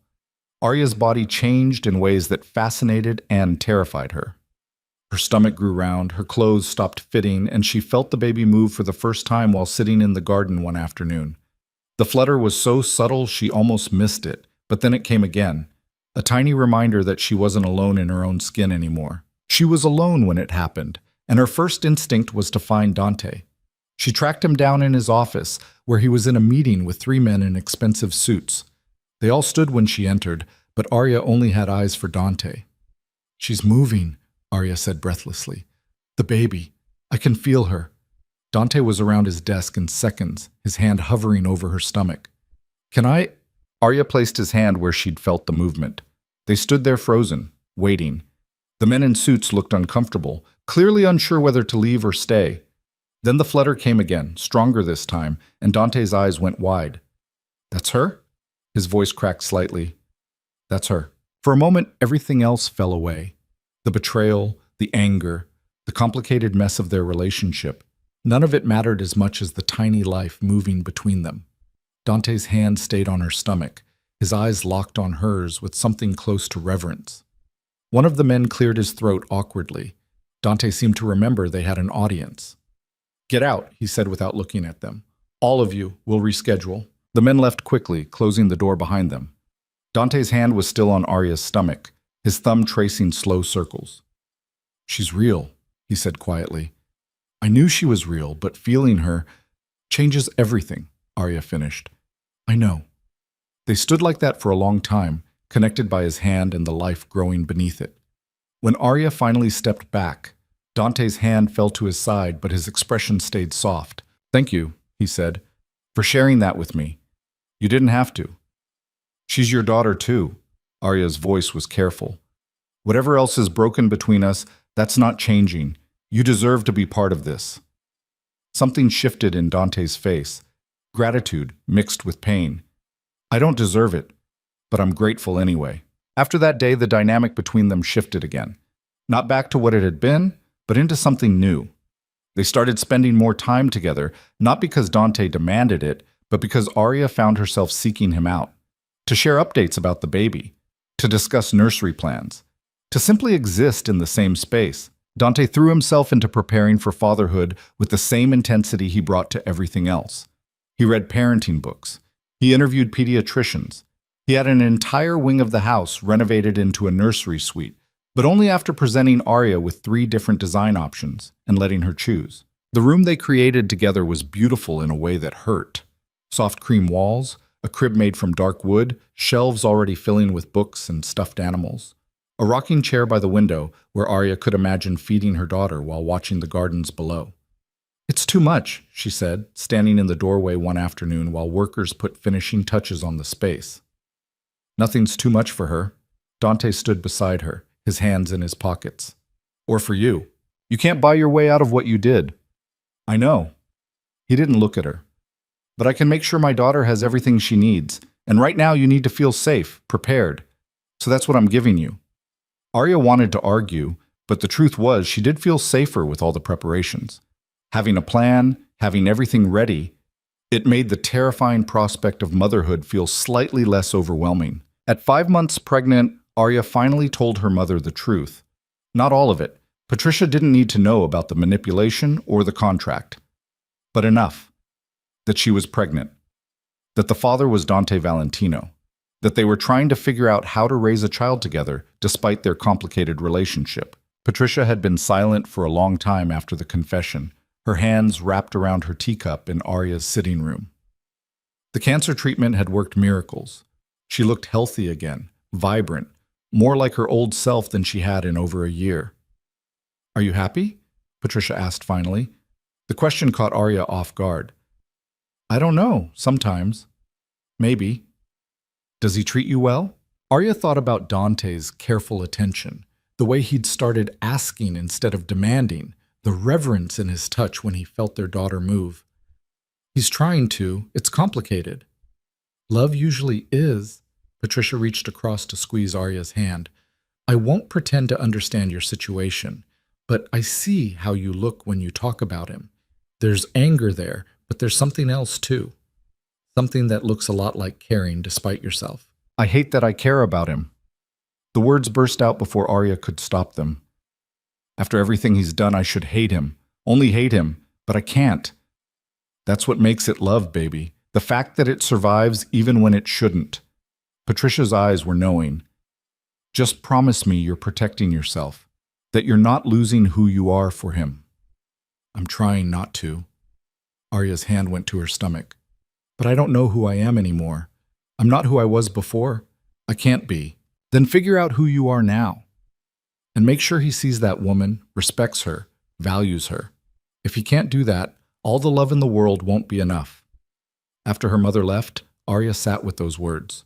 Arya's body changed in ways that fascinated and terrified her. Her stomach grew round, her clothes stopped fitting, and she felt the baby move for the first time while sitting in the garden one afternoon. The flutter was so subtle she almost missed it, but then it came again, a tiny reminder that she wasn't alone in her own skin anymore. She was alone when it happened, and her first instinct was to find Dante. She tracked him down in his office, where he was in a meeting with 3 men in expensive suits. They all stood when she entered, but Arya only had eyes for Dante. She's moving, Arya said breathlessly. The baby. I can feel her. Dante was around his desk in seconds, his hand hovering over her stomach. Can I? Arya placed his hand where she'd felt the movement. They stood there frozen, waiting. The men in suits looked uncomfortable, clearly unsure whether to leave or stay. Then the flutter came again, stronger this time, and Dante's eyes went wide. That's her? His voice cracked slightly. That's her. For a moment, everything else fell away. The betrayal, the anger, the complicated mess of their relationship. None of it mattered as much as the tiny life moving between them. Dante's hand stayed on her stomach, his eyes locked on hers with something close to reverence. One of the men cleared his throat awkwardly. Dante seemed to remember they had an audience. "Get out," he said without looking at them. "All of you, we'll reschedule." The men left quickly, closing the door behind them. Dante's hand was still on Arya's stomach, his thumb tracing slow circles. "She's real," he said quietly. "I knew she was real, but feeling her changes everything," Arya finished. "I know." They stood like that for a long time, connected by his hand and the life growing beneath it. When Arya finally stepped back, Dante's hand fell to his side, but his expression stayed soft. "Thank you," he said, "for sharing that with me. You didn't have to." "She's your daughter, too." Arya's voice was careful. "Whatever else is broken between us, that's not changing. You deserve to be part of this." Something shifted in Dante's face, gratitude mixed with pain. "I don't deserve it, but I'm grateful anyway." After that day, the dynamic between them shifted again. Not back to what it had been, but into something new. They started spending more time together, not because Dante demanded it, but because Arya found herself seeking him out. To share updates about the baby, to discuss nursery plans, to simply exist in the same space. Dante threw himself into preparing for fatherhood with the same intensity he brought to everything else. He read parenting books. He interviewed pediatricians. He had an entire wing of the house renovated into a nursery suite, but only after presenting Arya with 3 different design options and letting her choose. The room they created together was beautiful in a way that hurt. Soft cream walls, a crib made from dark wood, shelves already filling with books and stuffed animals. A rocking chair by the window where Arya could imagine feeding her daughter while watching the gardens below. "It's too much," she said, standing in the doorway one afternoon while workers put finishing touches on the space. "Nothing's too much for her." Dante stood beside her, his hands in his pockets. "Or for you. You can't buy your way out of what you did." "I know." He didn't look at her. "But I can make sure my daughter has everything she needs, and right now you need to feel safe, prepared. So that's what I'm giving you." Arya wanted to argue, but the truth was she did feel safer with all the preparations. Having a plan, having everything ready, it made the terrifying prospect of motherhood feel slightly less overwhelming. At 5 months pregnant, Arya finally told her mother the truth. Not all of it. Patricia didn't need to know about the manipulation or the contract. But enough. That she was pregnant. That the father was Dante Valentino. That they were trying to figure out how to raise a child together despite their complicated relationship. Patricia had been silent for a long time after the confession, her hands wrapped around her teacup in Arya's sitting room. The cancer treatment had worked miracles. She looked healthy again, vibrant, more like her old self than she had in over a year. "Are you happy?" Patricia asked finally. The question caught Arya off guard. "I don't know, sometimes. Maybe." "Does he treat you well?" Arya thought about Dante's careful attention, the way he'd started asking instead of demanding, the reverence in his touch when he felt their daughter move. "He's trying to. It's complicated." "Love usually is." Patricia reached across to squeeze Arya's hand. "I won't pretend to understand your situation, but I see how you look when you talk about him. There's anger there, but there's something else too. Something that looks a lot like caring despite yourself." "I hate that I care about him." The words burst out before Arya could stop them. "After everything he's done, I should hate him. Only hate him, but I can't. That's what makes it love, baby. The fact that it survives even when it shouldn't." Patricia's eyes were knowing. "Just promise me you're protecting yourself, that you're not losing who you are for him." "I'm trying not to." Arya's hand went to her stomach. "But I don't know who I am anymore. I'm not who I was before. I can't be." "Then figure out who you are now. And make sure he sees that woman, respects her, values her. If he can't do that, all the love in the world won't be enough." After her mother left, Arya sat with those words.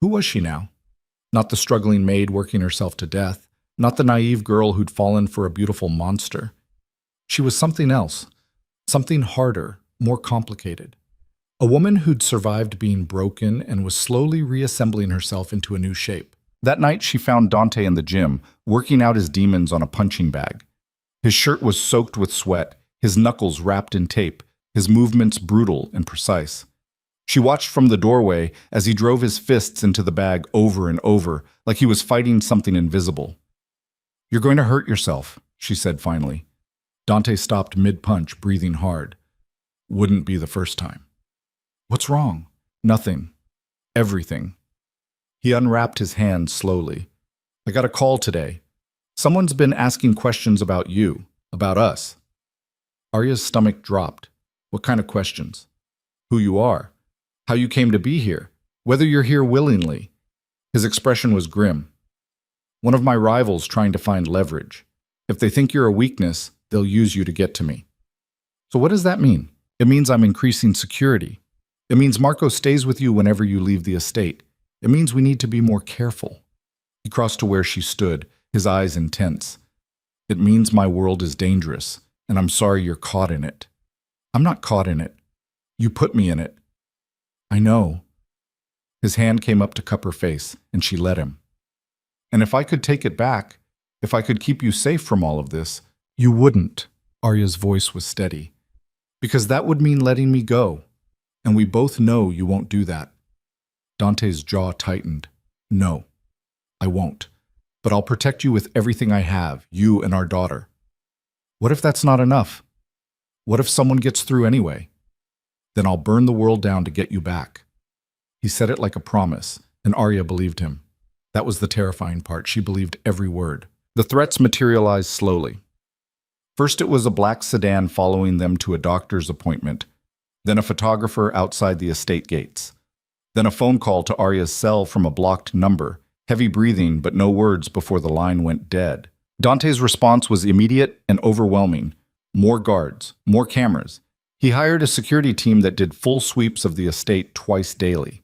Who was she now? Not the struggling maid working herself to death, not the naive girl who'd fallen for a beautiful monster. She was something else, something harder, more complicated. A woman who'd survived being broken and was slowly reassembling herself into a new shape. That night she found Dante in the gym, working out his demons on a punching bag. His shirt was soaked with sweat, his knuckles wrapped in tape, his movements brutal and precise. She watched from the doorway as he drove his fists into the bag over and over, like he was fighting something invisible. "You're going to hurt yourself," she said finally. Dante stopped mid-punch, breathing hard. Wouldn't be the first time. "What's wrong?" "Nothing. Everything." He unwrapped his hand slowly. "I got a call today. Someone's been asking questions about you, about us." Arya's stomach dropped. "What kind of questions?" "Who you are. How you came to be here. Whether you're here willingly." His expression was grim. "One of my rivals trying to find leverage. If they think you're a weakness, they'll use you to get to me." "So what does that mean?" "It means I'm increasing security. It means Marco stays with you whenever you leave the estate. It means we need to be more careful." He crossed to where she stood, his eyes intense. "It means my world is dangerous, and I'm sorry you're caught in it." "I'm not caught in it. You put me in it." "I know." His hand came up to cup her face, and she let him. "And if I could take it back, if I could keep you safe from all of this, you wouldn't." Arya's voice was steady. "Because that would mean letting me go, and we both know you won't do that." Dante's jaw tightened. "No, I won't. But I'll protect you with everything I have, you and our daughter." "What if that's not enough? What if someone gets through anyway?" "Then I'll burn the world down to get you back." He said it like a promise, and Arya believed him. That was the terrifying part. She believed every word. The threats materialized slowly. First it was a black sedan following them to a doctor's appointment, then a photographer outside the estate gates, then a phone call to Arya's cell from a blocked number, heavy breathing but no words before the line went dead. Dante's response was immediate and overwhelming. More guards, more cameras. He hired a security team that did full sweeps of the estate twice daily.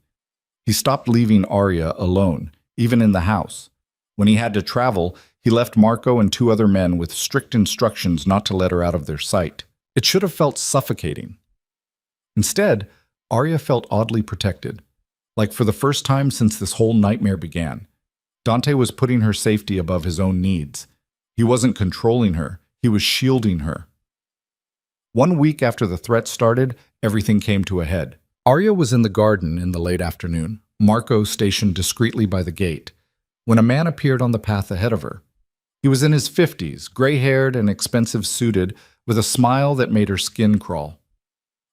He stopped leaving Arya alone, even in the house. When he had to travel, he left Marco and 2 other men with strict instructions not to let her out of their sight. It should have felt suffocating. Instead, Arya felt oddly protected. Like for the first time since this whole nightmare began, Dante was putting her safety above his own needs. He wasn't controlling her, he was shielding her. 1 week after the threat started, everything came to a head. Arya was in the garden in the late afternoon, Marco stationed discreetly by the gate, when a man appeared on the path ahead of her. He was in his 50s, gray-haired and expensive-suited, with a smile that made her skin crawl.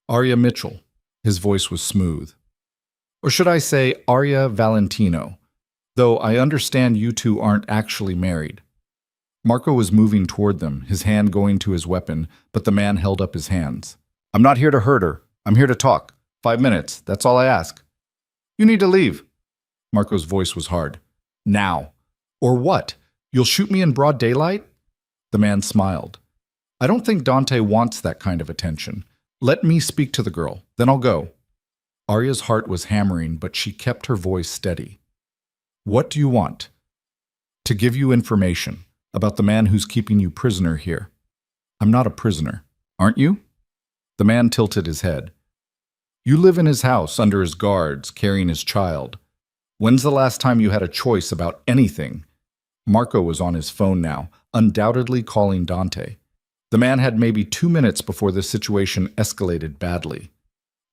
"Arya Mitchell." His voice was smooth. "Or should I say Arya Valentino, though I understand you two aren't actually married." Marco was moving toward them, his hand going to his weapon, but the man held up his hands. "I'm not here to hurt her. I'm here to talk. 5 minutes, that's all I ask." "You need to leave." Marco's voice was hard. "Now." "Or what? You'll shoot me in broad daylight?" The man smiled. "I don't think Dante wants that kind of attention. Let me speak to the girl, then I'll go." Arya's heart was hammering, but she kept her voice steady. "What do you want?" "To give you information about the man who's keeping you prisoner here." "I'm not a prisoner. Aren't you?" The man tilted his head. "You live in his house, under his guards, carrying his child. When's the last time you had a choice about anything?" Marco was on his phone now, undoubtedly calling Dante. The man had maybe 2 minutes before the situation escalated badly.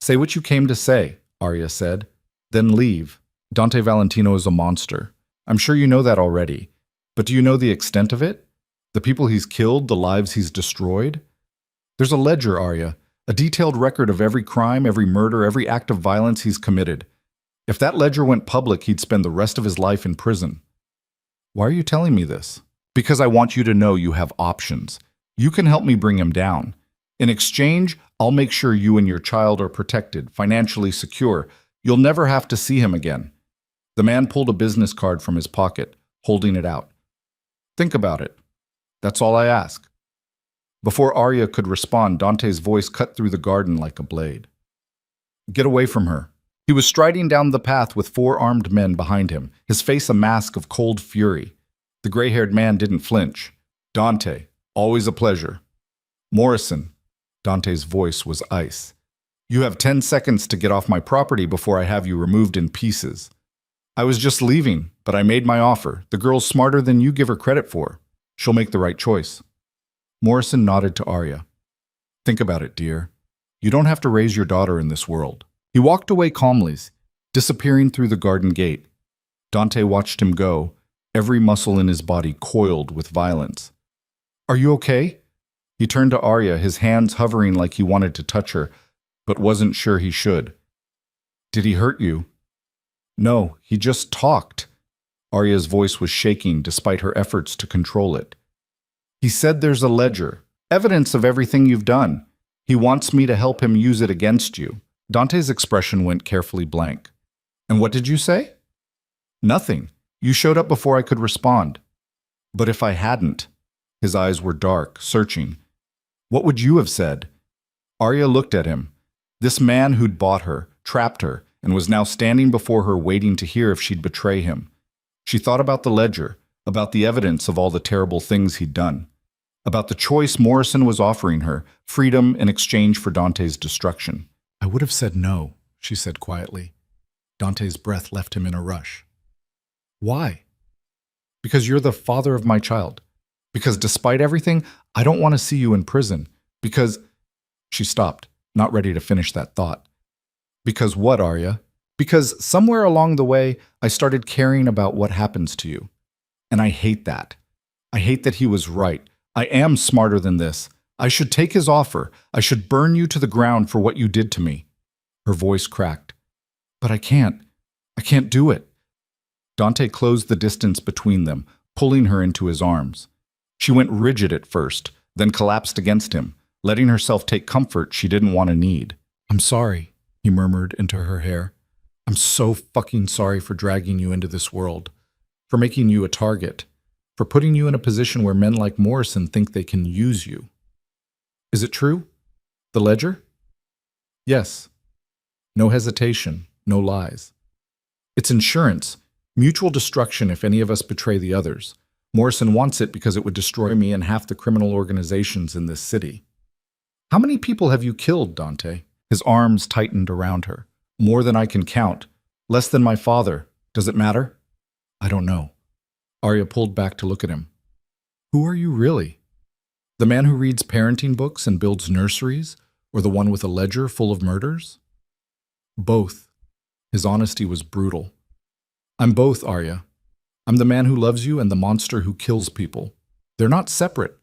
"Say what you came to say," Arya said. "Then leave. Dante Valentino is a monster. I'm sure you know that already. But do you know the extent of it? The people he's killed, the lives he's destroyed? There's a ledger, Arya, a detailed record of every crime, every murder, every act of violence he's committed. If that ledger went public, he'd spend the rest of his life in prison." "Why are you telling me this?" "Because I want you to know you have options. You can help me bring him down. In exchange, I'll make sure you and your child are protected, financially secure. You'll never have to see him again." The man pulled a business card from his pocket, holding it out. "Think about it. That's all I ask." Before Arya could respond, Dante's voice cut through the garden like a blade. "Get away from her." He was striding down the path with 4 armed men behind him, his face a mask of cold fury. The gray-haired man didn't flinch. "Dante, always a pleasure." "Morrison." Dante's voice was ice. "You have 10 seconds to get off my property before I have you removed in pieces." "I was just leaving, but I made my offer. The girl's smarter than you give her credit for. She'll make the right choice." Morrison nodded to Arya. Think about it, dear. You don't have to raise your daughter in this world. He walked away calmly, disappearing through the garden gate. Dante watched him go, every muscle in his body coiled with violence. Are you okay? He turned to Arya, his hands hovering like he wanted to touch her, but wasn't sure he should. Did he hurt you? No, he just talked. Arya's voice was shaking despite her efforts to control it. He said there's a ledger, evidence of everything you've done. He wants me to help him use it against you. Dante's expression went carefully blank. And what did you say? Nothing. You showed up before I could respond. But if I hadn't, his eyes were dark, searching. What would you have said? Arya looked at him. This man who'd bought her, trapped her, and was now standing before her waiting to hear if she'd betray him. She thought about the ledger, about the evidence of all the terrible things he'd done, about the choice Morrison was offering her, freedom in exchange for Dante's destruction. I would have said no, she said quietly. Dante's breath left him in a rush. Why? Because you're the father of my child. Because despite everything, I don't want to see you in prison. Because... She stopped, not ready to finish that thought. Because what, Arya? Because somewhere along the way, I started caring about what happens to you. And I hate that. I hate that he was right. I am smarter than this. I should take his offer. I should burn you to the ground for what you did to me. Her voice cracked. But I can't. I can't do it. Dante closed the distance between them, pulling her into his arms. She went rigid at first, then collapsed against him, letting herself take comfort she didn't want to need. I'm sorry, he murmured into her hair. I'm so fucking sorry for dragging you into this world, for making you a target, for putting you in a position where men like Morrison think they can use you. Is it true? The ledger? Yes. No hesitation, no lies. It's insurance, mutual destruction if any of us betray the others. Morrison wants it because it would destroy me and half the criminal organizations in this city. How many people have you killed, Dante? His arms tightened around her. More than I can count. Less than my father. Does it matter? I don't know. Arya pulled back to look at him. Who are you really? The man who reads parenting books and builds nurseries, or the one with a ledger full of murders? Both. His honesty was brutal. I'm both, Arya. I'm the man who loves you and the monster who kills people. They're not separate.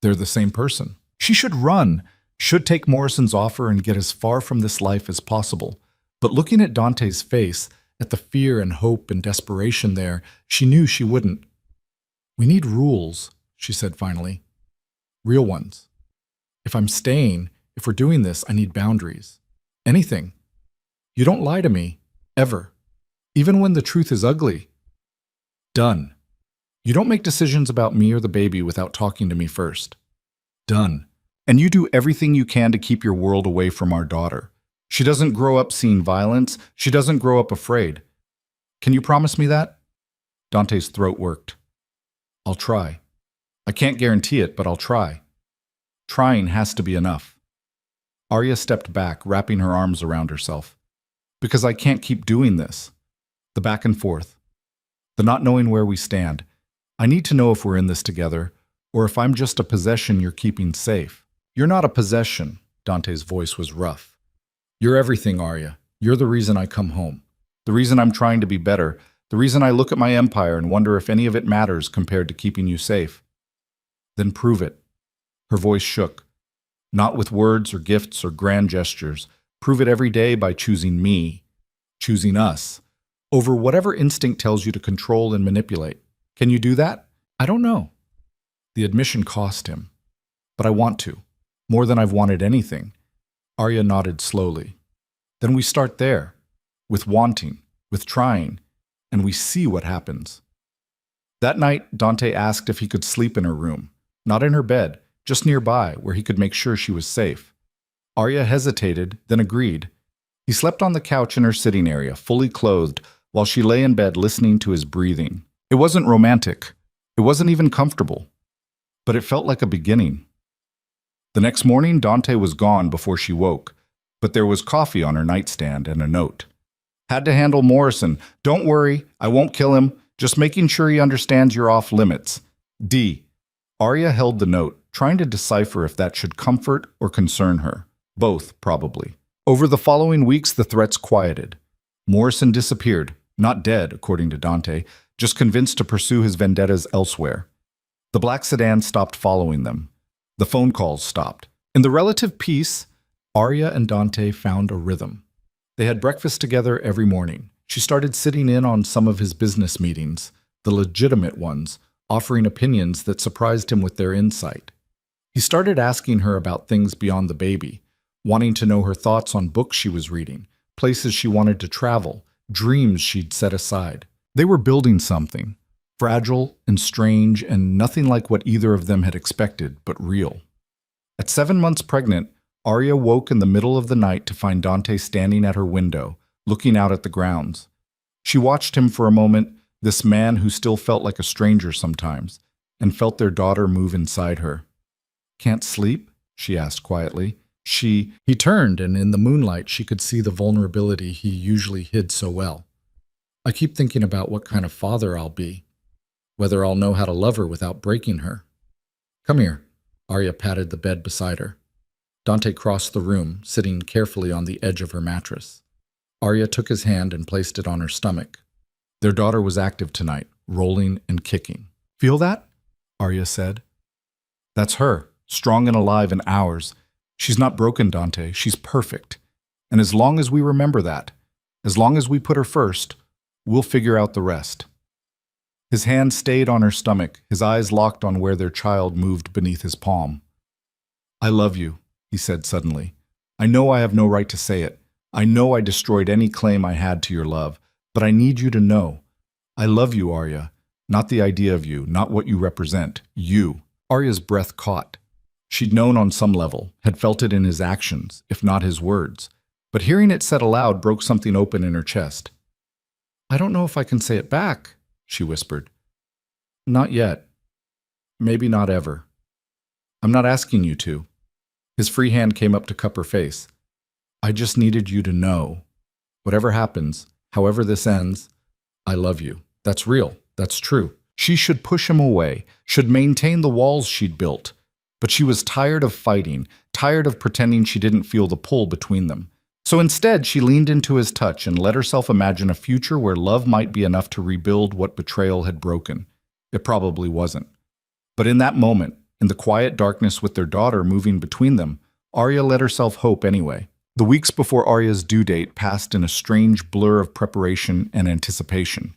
They're the same person. She should run, should take Morrison's offer and get as far from this life as possible. But looking at Dante's face, at the fear and hope and desperation there, she knew she wouldn't. We need rules, she said finally. Real ones. If I'm staying, if we're doing this, I need boundaries. Anything. You don't lie to me, ever. Even when the truth is ugly. Done. You don't make decisions about me or the baby without talking to me first. Done. And you do everything you can to keep your world away from our daughter. She doesn't grow up seeing violence. She doesn't grow up afraid. Can you promise me that? Dante's throat worked. I'll try. I can't guarantee it, but I'll try. Trying has to be enough. Arya stepped back, wrapping her arms around herself. Because I can't keep doing this. The back and forth. The not knowing where we stand. I need to know if we're in this together, or if I'm just a possession you're keeping safe. You're not a possession, Dante's voice was rough. You're everything, Arya. You're the reason I come home. The reason I'm trying to be better. The reason I look at my empire and wonder if any of it matters compared to keeping you safe. Then prove it. Her voice shook. Not with words or gifts or grand gestures. Prove it every day by choosing me. Choosing us. Over whatever instinct tells you to control and manipulate. Can you do that? I don't know. The admission cost him. But I want to. More than I've wanted anything. Arya nodded slowly. Then we start there. With wanting. With trying. And we see what happens. That night, Dante asked if he could sleep in her room. Not in her bed. Just nearby, where he could make sure she was safe. Arya hesitated, then agreed. He slept on the couch in her sitting area, fully clothed, while she lay in bed listening to his breathing. It wasn't romantic. It wasn't even comfortable. But it felt like a beginning. The next morning, Dante was gone before she woke, but there was coffee on her nightstand and a note. Had to handle Morrison. Don't worry, I won't kill him. Just making sure he understands you're off limits. D. Arya held the note, trying to decipher if that should comfort or concern her. Both, probably. Over the following weeks, the threats quieted. Morrison disappeared, not dead, according to Dante, just convinced to pursue his vendettas elsewhere. The black sedan stopped following them. The phone calls stopped. In the relative peace, Arya and Dante found a rhythm. They had breakfast together every morning. She started sitting in on some of his business meetings, the legitimate ones, offering opinions that surprised him with their insight. He started asking her about things beyond the baby, wanting to know her thoughts on books she was reading, places she wanted to travel, dreams she'd set aside. They were building something, fragile and strange and nothing like what either of them had expected, but real. At 7 months pregnant, Arya woke in the middle of the night to find Dante standing at her window, looking out at the grounds. She watched him for a moment, this man who still felt like a stranger sometimes, and felt their daughter move inside her. "Can't sleep?" she asked quietly. He turned, and in the moonlight she could see the vulnerability he usually hid so well. "I keep thinking about what kind of father I'll be, whether I'll know how to love her without breaking her." "Come here." Arya patted the bed beside her. Dante crossed the room, sitting carefully on the edge of her mattress. Arya took his hand and placed it on her stomach. Their daughter was active tonight, rolling and kicking. "Feel that?" Arya said. "That's her, strong and alive in ours. She's not broken, Dante. She's perfect. And as long as we remember that, as long as we put her first, we'll figure out the rest." His hand stayed on her stomach, his eyes locked on where their child moved beneath his palm. "I love you," he said suddenly. "I know I have no right to say it. I know I destroyed any claim I had to your love, but I need you to know. I love you, Arya. Not the idea of you, not what you represent. You." Arya's breath caught. She'd known on some level, had felt it in his actions, if not his words. But hearing it said aloud broke something open in her chest. "I don't know if I can say it back," she whispered. "Not yet. Maybe not ever. I'm not asking you to." His free hand came up to cup her face. "I just needed you to know. Whatever happens, however this ends, I love you. That's real. That's true." She should push him away, should maintain the walls she'd built. But she was tired of fighting, tired of pretending she didn't feel the pull between them. So instead, she leaned into his touch and let herself imagine a future where love might be enough to rebuild what betrayal had broken. It probably wasn't. But in that moment, in the quiet darkness with their daughter moving between them, Arya let herself hope anyway. The weeks before Arya's due date passed in a strange blur of preparation and anticipation.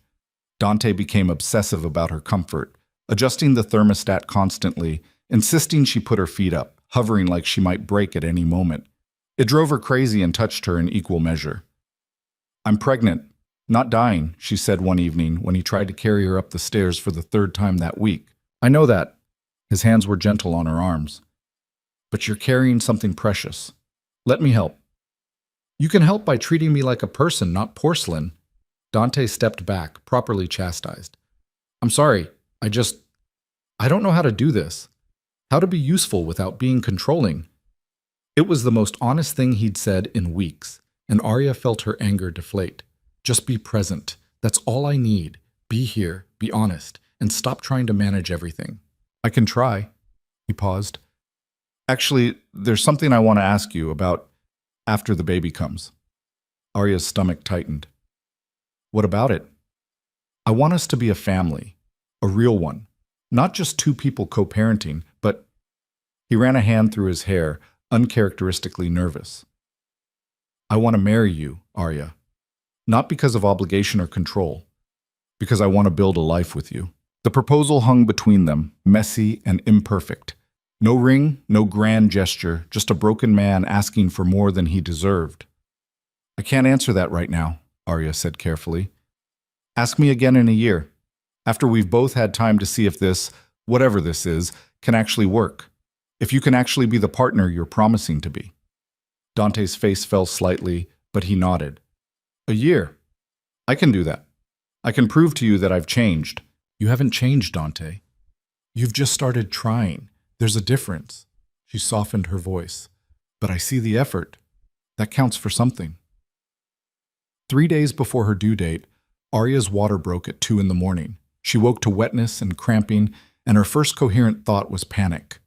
Dante became obsessive about her comfort, adjusting the thermostat constantly, insisting she put her feet up, hovering like she might break at any moment. It drove her crazy and touched her in equal measure. "I'm pregnant, not dying," she said one evening when he tried to carry her up the stairs for the 3rd time that week. "I know that." His hands were gentle on her arms. "But you're carrying something precious. Let me help." "You can help by treating me like a person, not porcelain." Dante stepped back, properly chastised. "I'm sorry, I don't know how to do this. How to be useful without being controlling." It was the most honest thing he'd said in weeks, and Arya felt her anger deflate. "Just be present. That's all I need. Be here, be honest, and stop trying to manage everything." "I can try." He paused. "Actually, there's something I want to ask you about after the baby comes." Arya's stomach tightened. "What about it?" "I want us to be a family, a real one. Not just 2 people co-parenting, but—" He ran a hand through his hair, uncharacteristically nervous. "I want to marry you, Arya. Not because of obligation or control, because I want to build a life with you." The proposal hung between them, messy and imperfect. No ring, no grand gesture, just a broken man asking for more than he deserved. "I can't answer that right now," Arya said carefully. "Ask me again in a year, after we've both had time to see if this, whatever this is, can actually work. If you can actually be the partner you're promising to be." Dante's face fell slightly, but he nodded. "A year. I can do that. I can prove to you that I've changed." "You haven't changed, Dante. You've just started trying. There's a difference." She softened her voice. "But I see the effort. That counts for something." 3 days before her due date, Arya's water broke at 2 in the morning. She woke to wetness and cramping, and her first coherent thought was panic.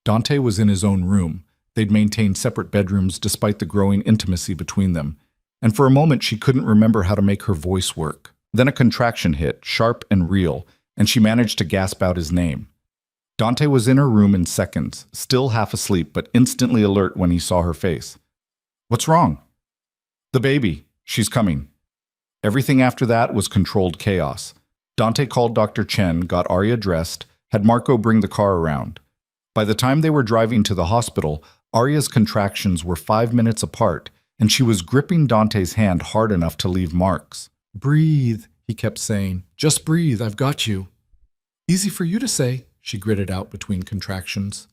Dante was in his own room. They'd maintained separate bedrooms despite the growing intimacy between them. And for a moment, she couldn't remember how to make her voice work. Then a contraction hit, sharp and real, and she managed to gasp out his name. Dante was in her room in seconds, still half asleep, but instantly alert when he saw her face. "What's wrong?" "The baby. She's coming." Everything after that was controlled chaos. Dante called Dr. Chen, got Arya dressed, had Marco bring the car around. By the time they were driving to the hospital, Arya's contractions were 5 minutes apart, and she was gripping Dante's hand hard enough to leave marks. "Breathe," he kept saying. "Just breathe, I've got you." "Easy for you to say," she gritted out between contractions.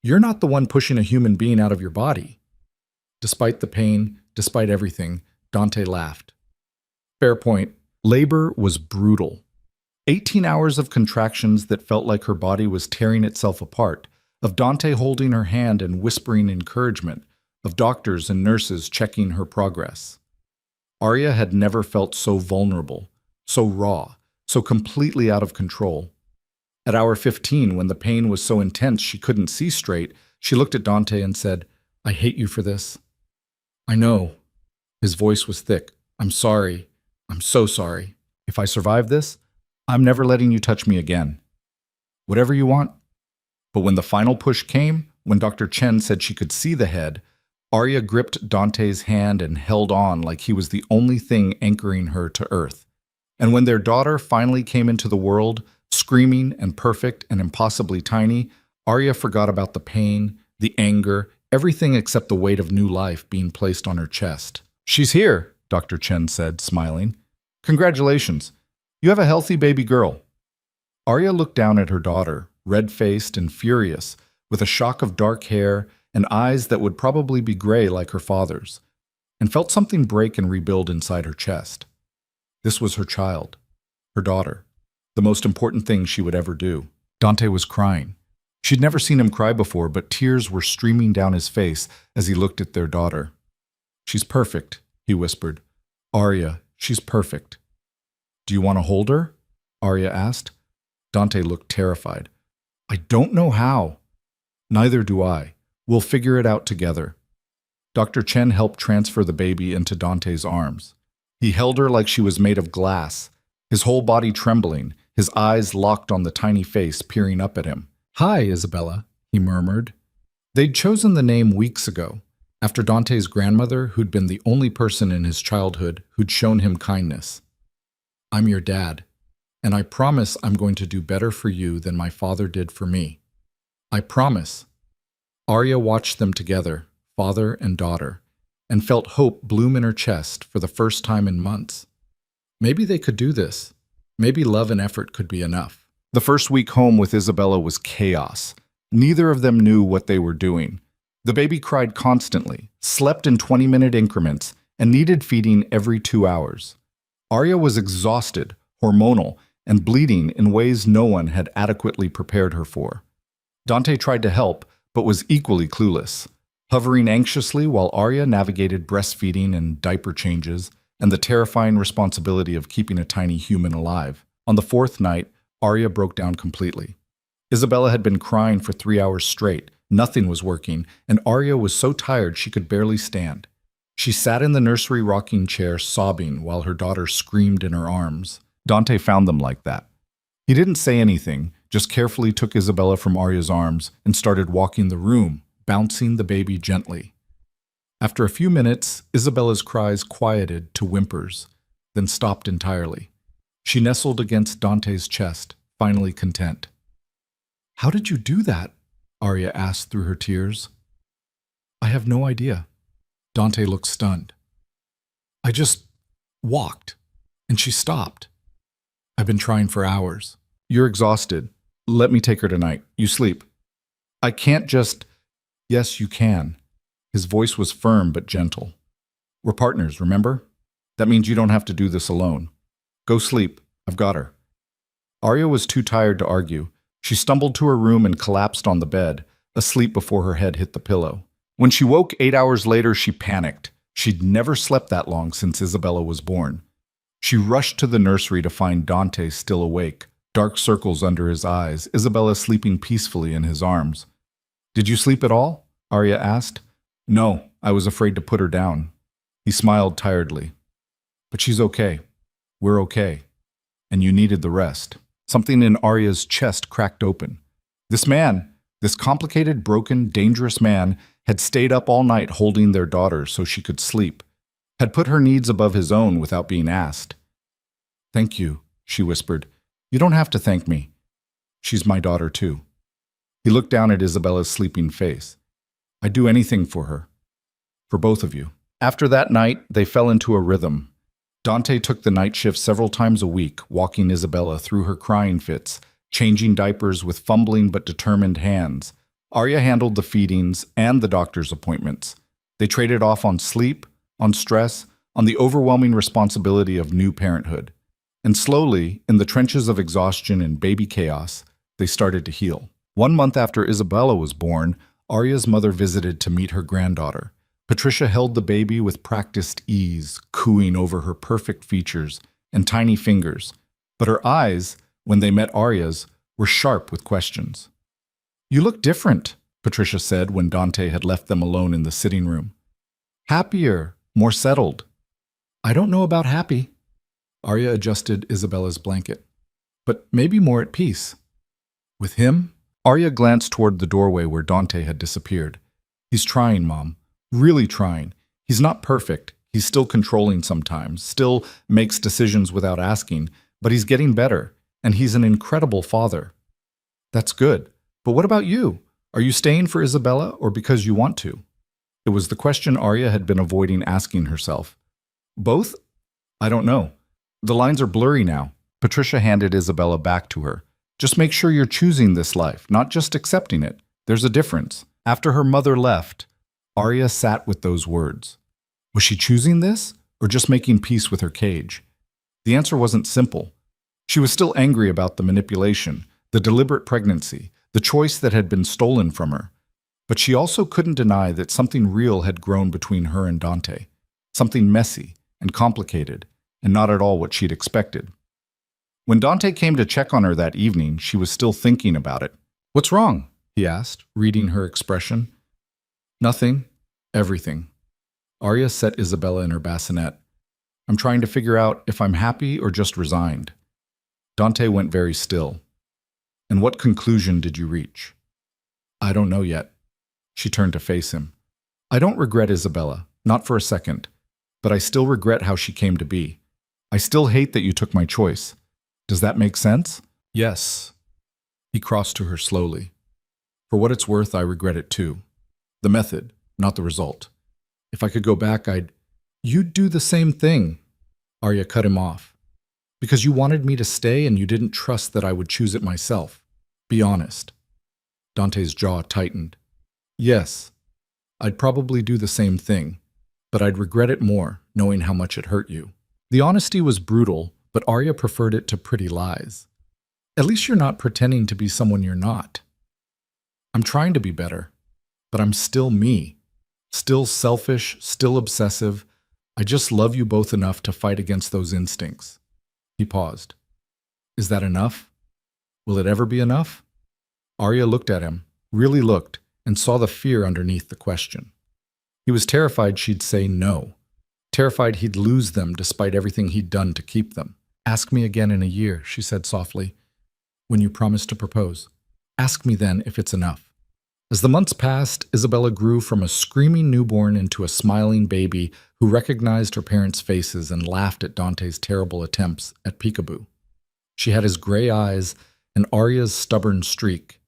"You're not the one pushing a human being out of your body." Despite the pain, despite everything, Dante laughed. Fair point. Labor was brutal. 18 hours of contractions that felt like her body was tearing itself apart, of Dante holding her hand and whispering encouragement, of doctors and nurses checking her progress. Arya had never felt so vulnerable, so raw, so completely out of control. At hour 15, when the pain was so intense she couldn't see straight, she looked at Dante and said, "I hate you for this." "I know." His voice was thick. "I'm sorry. I'm so sorry. If I survive this, I'm never letting you touch me again. Whatever you want." But when the final push came, when Dr. Chen said she could see the head, Arya gripped Dante's hand and held on like he was the only thing anchoring her to earth. And when their daughter finally came into the world, screaming and perfect and impossibly tiny, Arya forgot about the pain, the anger, everything except the weight of new life being placed on her chest. "She's here," Dr. Chen said, smiling. "Congratulations. You have a healthy baby girl." Arya looked down at her daughter, red-faced and furious, with a shock of dark hair and eyes that would probably be gray like her father's, and felt something break and rebuild inside her chest. This was her child, her daughter, the most important thing she would ever do. Dante was crying. She'd never seen him cry before, but tears were streaming down his face as he looked at their daughter. "She's perfect," he whispered. "Arya, she's perfect." "Do you want to hold her?" Arya asked. Dante looked terrified. "I don't know how." "Neither do I. We'll figure it out together." Dr. Chen helped transfer the baby into Dante's arms. He held her like she was made of glass, his whole body trembling, his eyes locked on the tiny face peering up at him. "Hi, Isabella," he murmured. They'd chosen the name weeks ago, after Dante's grandmother, who'd been the only person in his childhood who'd shown him kindness. "I'm your dad, and I promise I'm going to do better for you than my father did for me. I promise." Arya watched them together, father and daughter, and felt hope bloom in her chest for the first time in months. Maybe they could do this. Maybe love and effort could be enough. The first week home with Isabella was chaos. Neither of them knew what they were doing. The baby cried constantly, slept in 20-minute increments, and needed feeding every 2 hours. Arya was exhausted, hormonal, and bleeding in ways no one had adequately prepared her for. Dante tried to help, but was equally clueless, hovering anxiously while Arya navigated breastfeeding and diaper changes and the terrifying responsibility of keeping a tiny human alive. On the 4th night, Arya broke down completely. Isabella had been crying for 3 hours straight. Nothing was working, and Arya was so tired she could barely stand. She sat in the nursery rocking chair sobbing while her daughter screamed in her arms. Dante found them like that. He didn't say anything, just carefully took Isabella from Arya's arms and started walking the room, bouncing the baby gently. After a few minutes, Isabella's cries quieted to whimpers, then stopped entirely. She nestled against Dante's chest, finally content. "How did you do that?" Arya asked through her tears. "I have no idea." Dante looked stunned. "I just walked, and she stopped. I've been trying for hours." "You're exhausted. Let me take her tonight. You sleep." "I can't just—" "Yes, you can." His voice was firm but gentle. "We're partners, remember? That means you don't have to do this alone. Go sleep. I've got her." Arya was too tired to argue. She stumbled to her room and collapsed on the bed, asleep before her head hit the pillow. When she woke 8 hours later, she panicked. She'd never slept that long since Isabella was born. She rushed to the nursery to find Dante still awake, dark circles under his eyes, Isabella sleeping peacefully in his arms. Did you sleep at all? Arya asked. No, I was afraid to put her down. He smiled tiredly. But she's okay. We're okay. And you needed the rest. Something in Arya's chest cracked open. This man, this complicated, broken, dangerous man, had stayed up all night holding their daughter so she could sleep, had put her needs above his own without being asked. Thank you, she whispered. You don't have to thank me. She's my daughter too. He looked down at Isabella's sleeping face. I'd do anything for her. For both of you. After that night, they fell into a rhythm. Dante took the night shift several times a week, walking Isabella through her crying fits, changing diapers with fumbling but determined hands. Arya handled the feedings and the doctor's appointments. They traded off on sleep, on stress, on the overwhelming responsibility of new parenthood. And slowly, in the trenches of exhaustion and baby chaos, they started to heal. 1 month after Isabella was born, Arya's mother visited to meet her granddaughter. Patricia held the baby with practiced ease, cooing over her perfect features and tiny fingers. But her eyes, when they met Arya's, were sharp with questions. You look different, Patricia said when Dante had left them alone in the sitting room. Happier, more settled. I don't know about happy. Arya adjusted Isabella's blanket. But maybe more at peace. With him? Arya glanced toward the doorway where Dante had disappeared. He's trying, Mom. Really trying. He's not perfect. He's still controlling sometimes, still makes decisions without asking, but he's getting better, and he's an incredible father. That's good. But what about you? Are you staying for Isabella or because you want to? It was the question Arya had been avoiding asking herself. Both? I don't know. The lines are blurry now. Patricia handed Isabella back to her. Just make sure you're choosing this life, not just accepting it. There's a difference. After her mother left, Arya sat with those words. Was she choosing this, or just making peace with her cage? The answer wasn't simple. She was still angry about the manipulation, the deliberate pregnancy, the choice that had been stolen from her. But she also couldn't deny that something real had grown between her and Dante. Something messy and complicated, and not at all what she'd expected. When Dante came to check on her that evening, she was still thinking about it. What's wrong? He asked, reading her expression. Nothing. Everything. Arya set Isabella in her bassinet. I'm trying to figure out if I'm happy or just resigned. Dante went very still. And what conclusion did you reach? I don't know yet. She turned to face him. I don't regret Isabella, not for a second, but I still regret how she came to be. I still hate that you took my choice. Does that make sense? Yes. He crossed to her slowly. For what it's worth, I regret it too. The method, not the result. If I could go back, You'd do the same thing. Arya cut him off. Because you wanted me to stay and you didn't trust that I would choose it myself. Be honest. Dante's jaw tightened. Yes, I'd probably do the same thing, but I'd regret it more, knowing how much it hurt you. The honesty was brutal, but Arya preferred it to pretty lies. At least you're not pretending to be someone you're not. I'm trying to be better, but I'm still me. Still selfish, still obsessive. I just love you both enough to fight against those instincts. He paused. Is that enough? Will it ever be enough? Arya looked at him, really looked, and saw the fear underneath the question. He was terrified she'd say no. Terrified he'd lose them despite everything he'd done to keep them. Ask me again in a year, she said softly, when you promise to propose. Ask me then if it's enough. As the months passed, Isabella grew from a screaming newborn into a smiling baby who recognized her parents' faces and laughed at Dante's terrible attempts at peekaboo. She had his gray eyes and Arya's stubborn streak,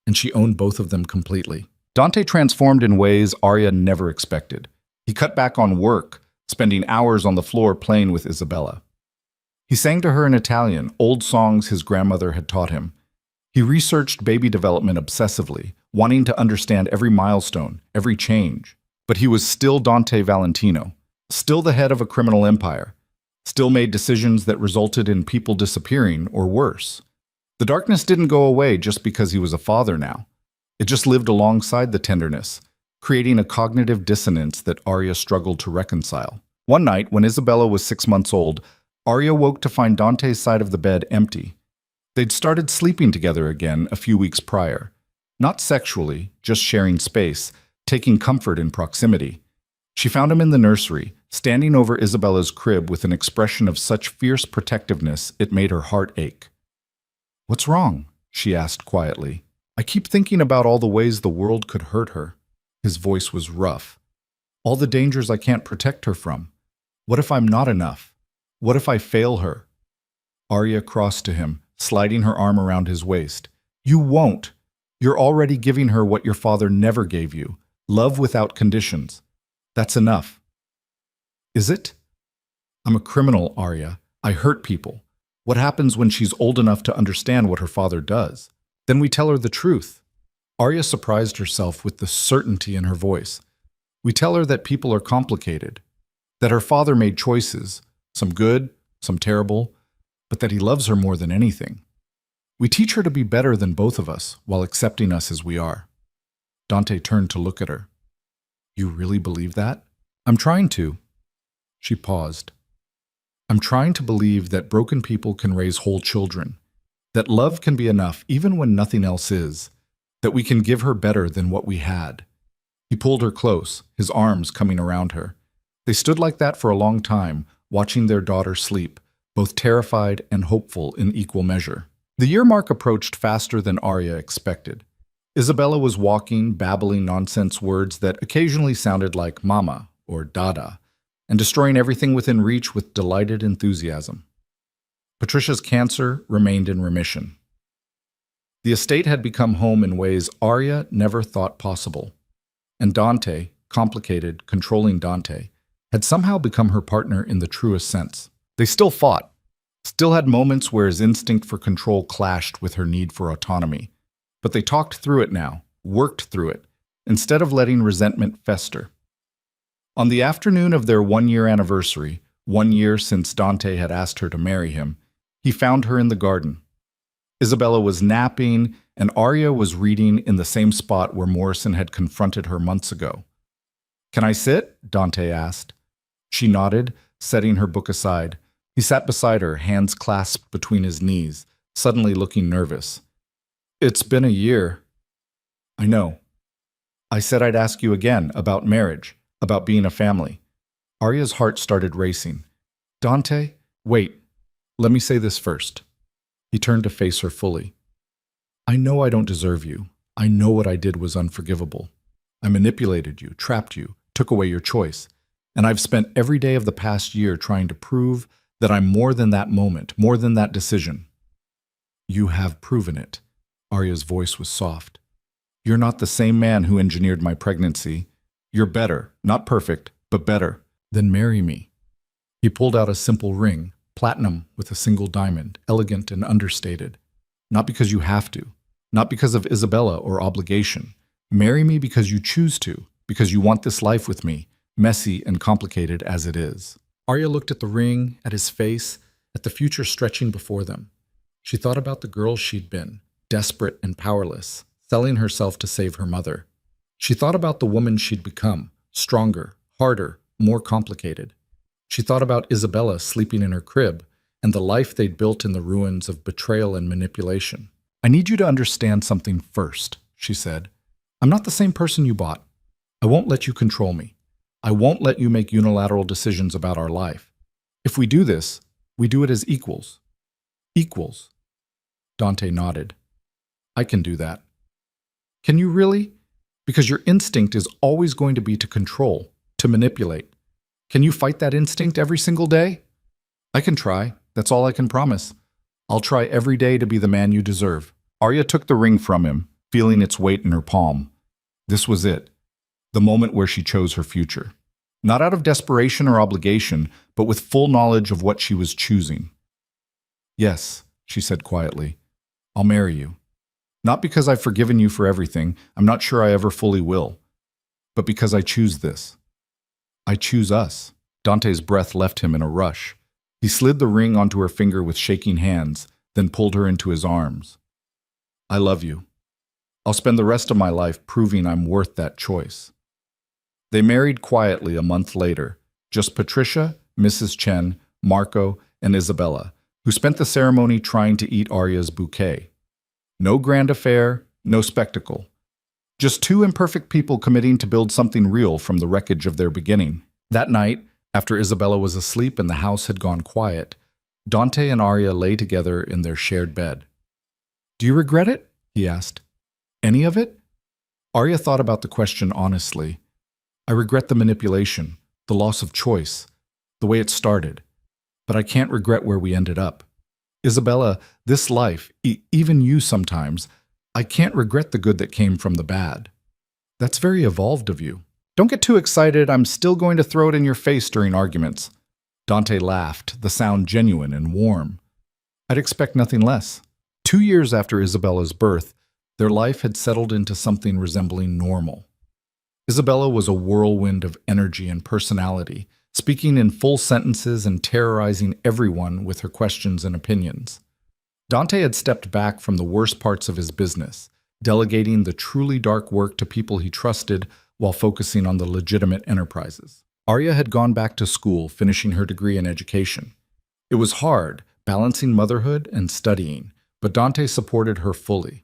and she owned both of them completely. Dante transformed in ways Arya never expected. He cut back on work, spending hours on the floor playing with Isabella. He sang to her in Italian, old songs his grandmother had taught him. He researched baby development obsessively, wanting to understand every milestone, every change. But he was still Dante Valentino, still the head of a criminal empire, still made decisions that resulted in people disappearing or worse. The darkness didn't go away just because he was a father now. It just lived alongside the tenderness, creating a cognitive dissonance that Arya struggled to reconcile. One night, when Isabella was 6 months old, Arya woke to find Dante's side of the bed empty. They'd started sleeping together again a few weeks prior. Not sexually, just sharing space, taking comfort in proximity. She found him in the nursery, standing over Isabella's crib with an expression of such fierce protectiveness it made her heart ache. "What's wrong?" she asked quietly. "I keep thinking about all the ways the world could hurt her." His voice was rough. "All the dangers I can't protect her from. What if I'm not enough? What if I fail her?" Arya crossed to him, sliding her arm around his waist. "You won't. You're already giving her what your father never gave you, love without conditions. That's enough." "Is it?" "I'm a criminal, Arya. I hurt people. What happens when she's old enough to understand what her father does? Then we tell her the truth." Arya surprised herself with the certainty in her voice. "We tell her that people are complicated, that her father made choices, some good, some terrible, but that he loves her more than anything. We teach her to be better than both of us while accepting us as we are." Dante turned to look at her. "You really believe that?" "I'm trying to." She paused. "I'm trying to believe that broken people can raise whole children, that love can be enough even when nothing else is, that we can give her better than what we had." He pulled her close, his arms coming around her. They stood like that for a long time, watching their daughter sleep, both terrified and hopeful in equal measure. The year mark approached faster than Arya expected. Isabella was walking, babbling nonsense words that occasionally sounded like mama or dada, and destroying everything within reach with delighted enthusiasm. Patricia's cancer remained in remission. The estate had become home in ways Arya never thought possible. And Dante, complicated, controlling Dante, had somehow become her partner in the truest sense. They still fought, still had moments where his instinct for control clashed with her need for autonomy. But they talked through it now, worked through it, instead of letting resentment fester. On the afternoon of their one-year anniversary, 1 year since Dante had asked her to marry him, he found her in the garden. Isabella was napping, and Arya was reading in the same spot where Morrison had confronted her months ago. "Can I sit?" Dante asked. She nodded, setting her book aside. He sat beside her, hands clasped between his knees, suddenly looking nervous. "It's been a year." "I know. I said I'd ask you again about marriage, about being a family." Arya's heart started racing. "Dante, wait. Let me say this first." He turned to face her fully. "I know I don't deserve you. I know what I did was unforgivable. I manipulated you, trapped you, took away your choice. And I've spent every day of the past year trying to prove that I'm more than that moment, more than that decision." "You have proven it." Arya's voice was soft. "You're not the same man who engineered my pregnancy. You're better, not perfect, but better. Then marry me." He pulled out a simple ring, platinum with a single diamond, elegant and understated. "Not because you have to, not because of Isabella or obligation. Marry me because you choose to, because you want this life with me, messy and complicated as it is." Arya looked at the ring, at his face, at the future stretching before them. She thought about the girl she'd been, desperate and powerless, selling herself to save her mother. She thought about the woman she'd become, stronger, harder, more complicated. She thought about Isabella sleeping in her crib and the life they'd built in the ruins of betrayal and manipulation. "I need you to understand something first," she said. "I'm not the same person you bought. I won't let you control me. I won't let you make unilateral decisions about our life. If we do this, we do it as equals." "Equals?" Dante nodded. "I can do that." "Can you really? Because your instinct is always going to be to control, to manipulate. Can you fight that instinct every single day?" "I can try. That's all I can promise. I'll try every day to be the man you deserve." Arya took the ring from him, feeling its weight in her palm. This was it, the moment where she chose her future. Not out of desperation or obligation, but with full knowledge of what she was choosing. "Yes," she said quietly, "I'll marry you. Not because I've forgiven you for everything, I'm not sure I ever fully will, but because I choose this. I choose us." Dante's breath left him in a rush. He slid the ring onto her finger with shaking hands, then pulled her into his arms. "I love you. I'll spend the rest of my life proving I'm worth that choice." They married quietly a month later, just Patricia, Mrs. Chen, Marco, and Isabella, who spent the ceremony trying to eat Arya's bouquet. No grand affair, No spectacle. Just two imperfect people committing to build something real from the wreckage of their beginning. That night, after Isabella was asleep and the house had gone quiet, Dante and Arya lay together in their shared bed. "Do you regret it?" he asked. "Any of it?" Arya thought about the question honestly. "I regret the manipulation, the loss of choice, the way it started. But I can't regret where we ended up. Isabella, this life, even you sometimes, I can't regret the good that came from the bad." "That's very evolved of you." "Don't get too excited. I'm still going to throw it in your face during arguments." Dante laughed, the sound genuine and warm. "I'd expect nothing less." 2 years after Isabella's birth, their life had settled into something resembling normal. Isabella was a whirlwind of energy and personality, speaking in full sentences and terrorizing everyone with her questions and opinions. Dante had stepped back from the worst parts of his business, delegating the truly dark work to people he trusted while focusing on the legitimate enterprises. Arya had gone back to school, finishing her degree in education. It was hard, balancing motherhood and studying, but Dante supported her fully.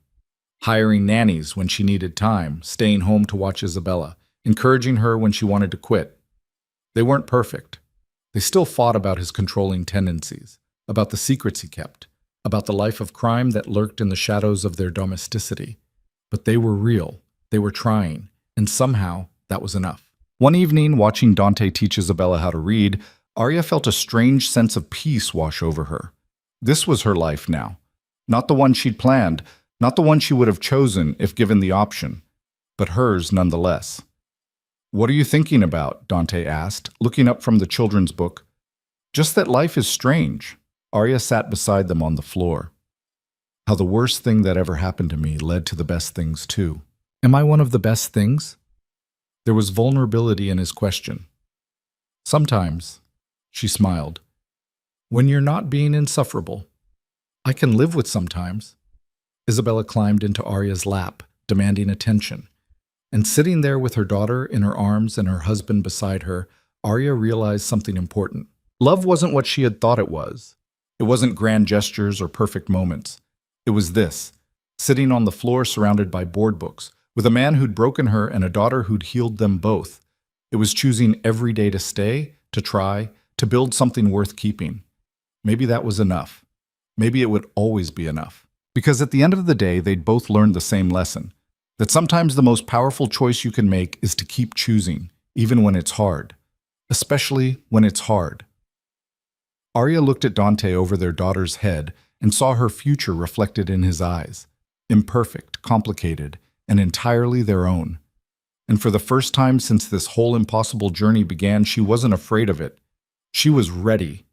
Hiring nannies when she needed time, staying home to watch Isabella, encouraging her when she wanted to quit. They weren't perfect. They still fought about his controlling tendencies, about the secrets he kept, about the life of crime that lurked in the shadows of their domesticity. But they were real, they were trying, and somehow that was enough. One evening, watching Dante teach Isabella how to read, Arya felt a strange sense of peace wash over her. This was her life now. Not the one she'd planned, not the one she would have chosen if given the option, but hers nonetheless. "What are you thinking about?" Dante asked, looking up from the children's book. "Just that life is strange." Arya sat beside them on the floor. "How the worst thing that ever happened to me led to the best things too." "Am I one of the best things?" There was vulnerability in his question. "Sometimes," she smiled. "When you're not being insufferable. I can live with sometimes." Isabella climbed into Arya's lap, demanding attention. And sitting there with her daughter in her arms and her husband beside her, Arya realized something important. Love wasn't what she had thought it was. It wasn't grand gestures or perfect moments. It was this, sitting on the floor surrounded by board books, with a man who'd broken her and a daughter who'd healed them both. It was choosing every day to stay, to try, to build something worth keeping. Maybe that was enough. Maybe it would always be enough. Because at the end of the day, they'd both learned the same lesson. That sometimes the most powerful choice you can make is to keep choosing, even when it's hard. Especially when it's hard. Arya looked at Dante over their daughter's head and saw her future reflected in his eyes. Imperfect, complicated, and entirely their own. And for the first time since this whole impossible journey began, she wasn't afraid of it. She was ready.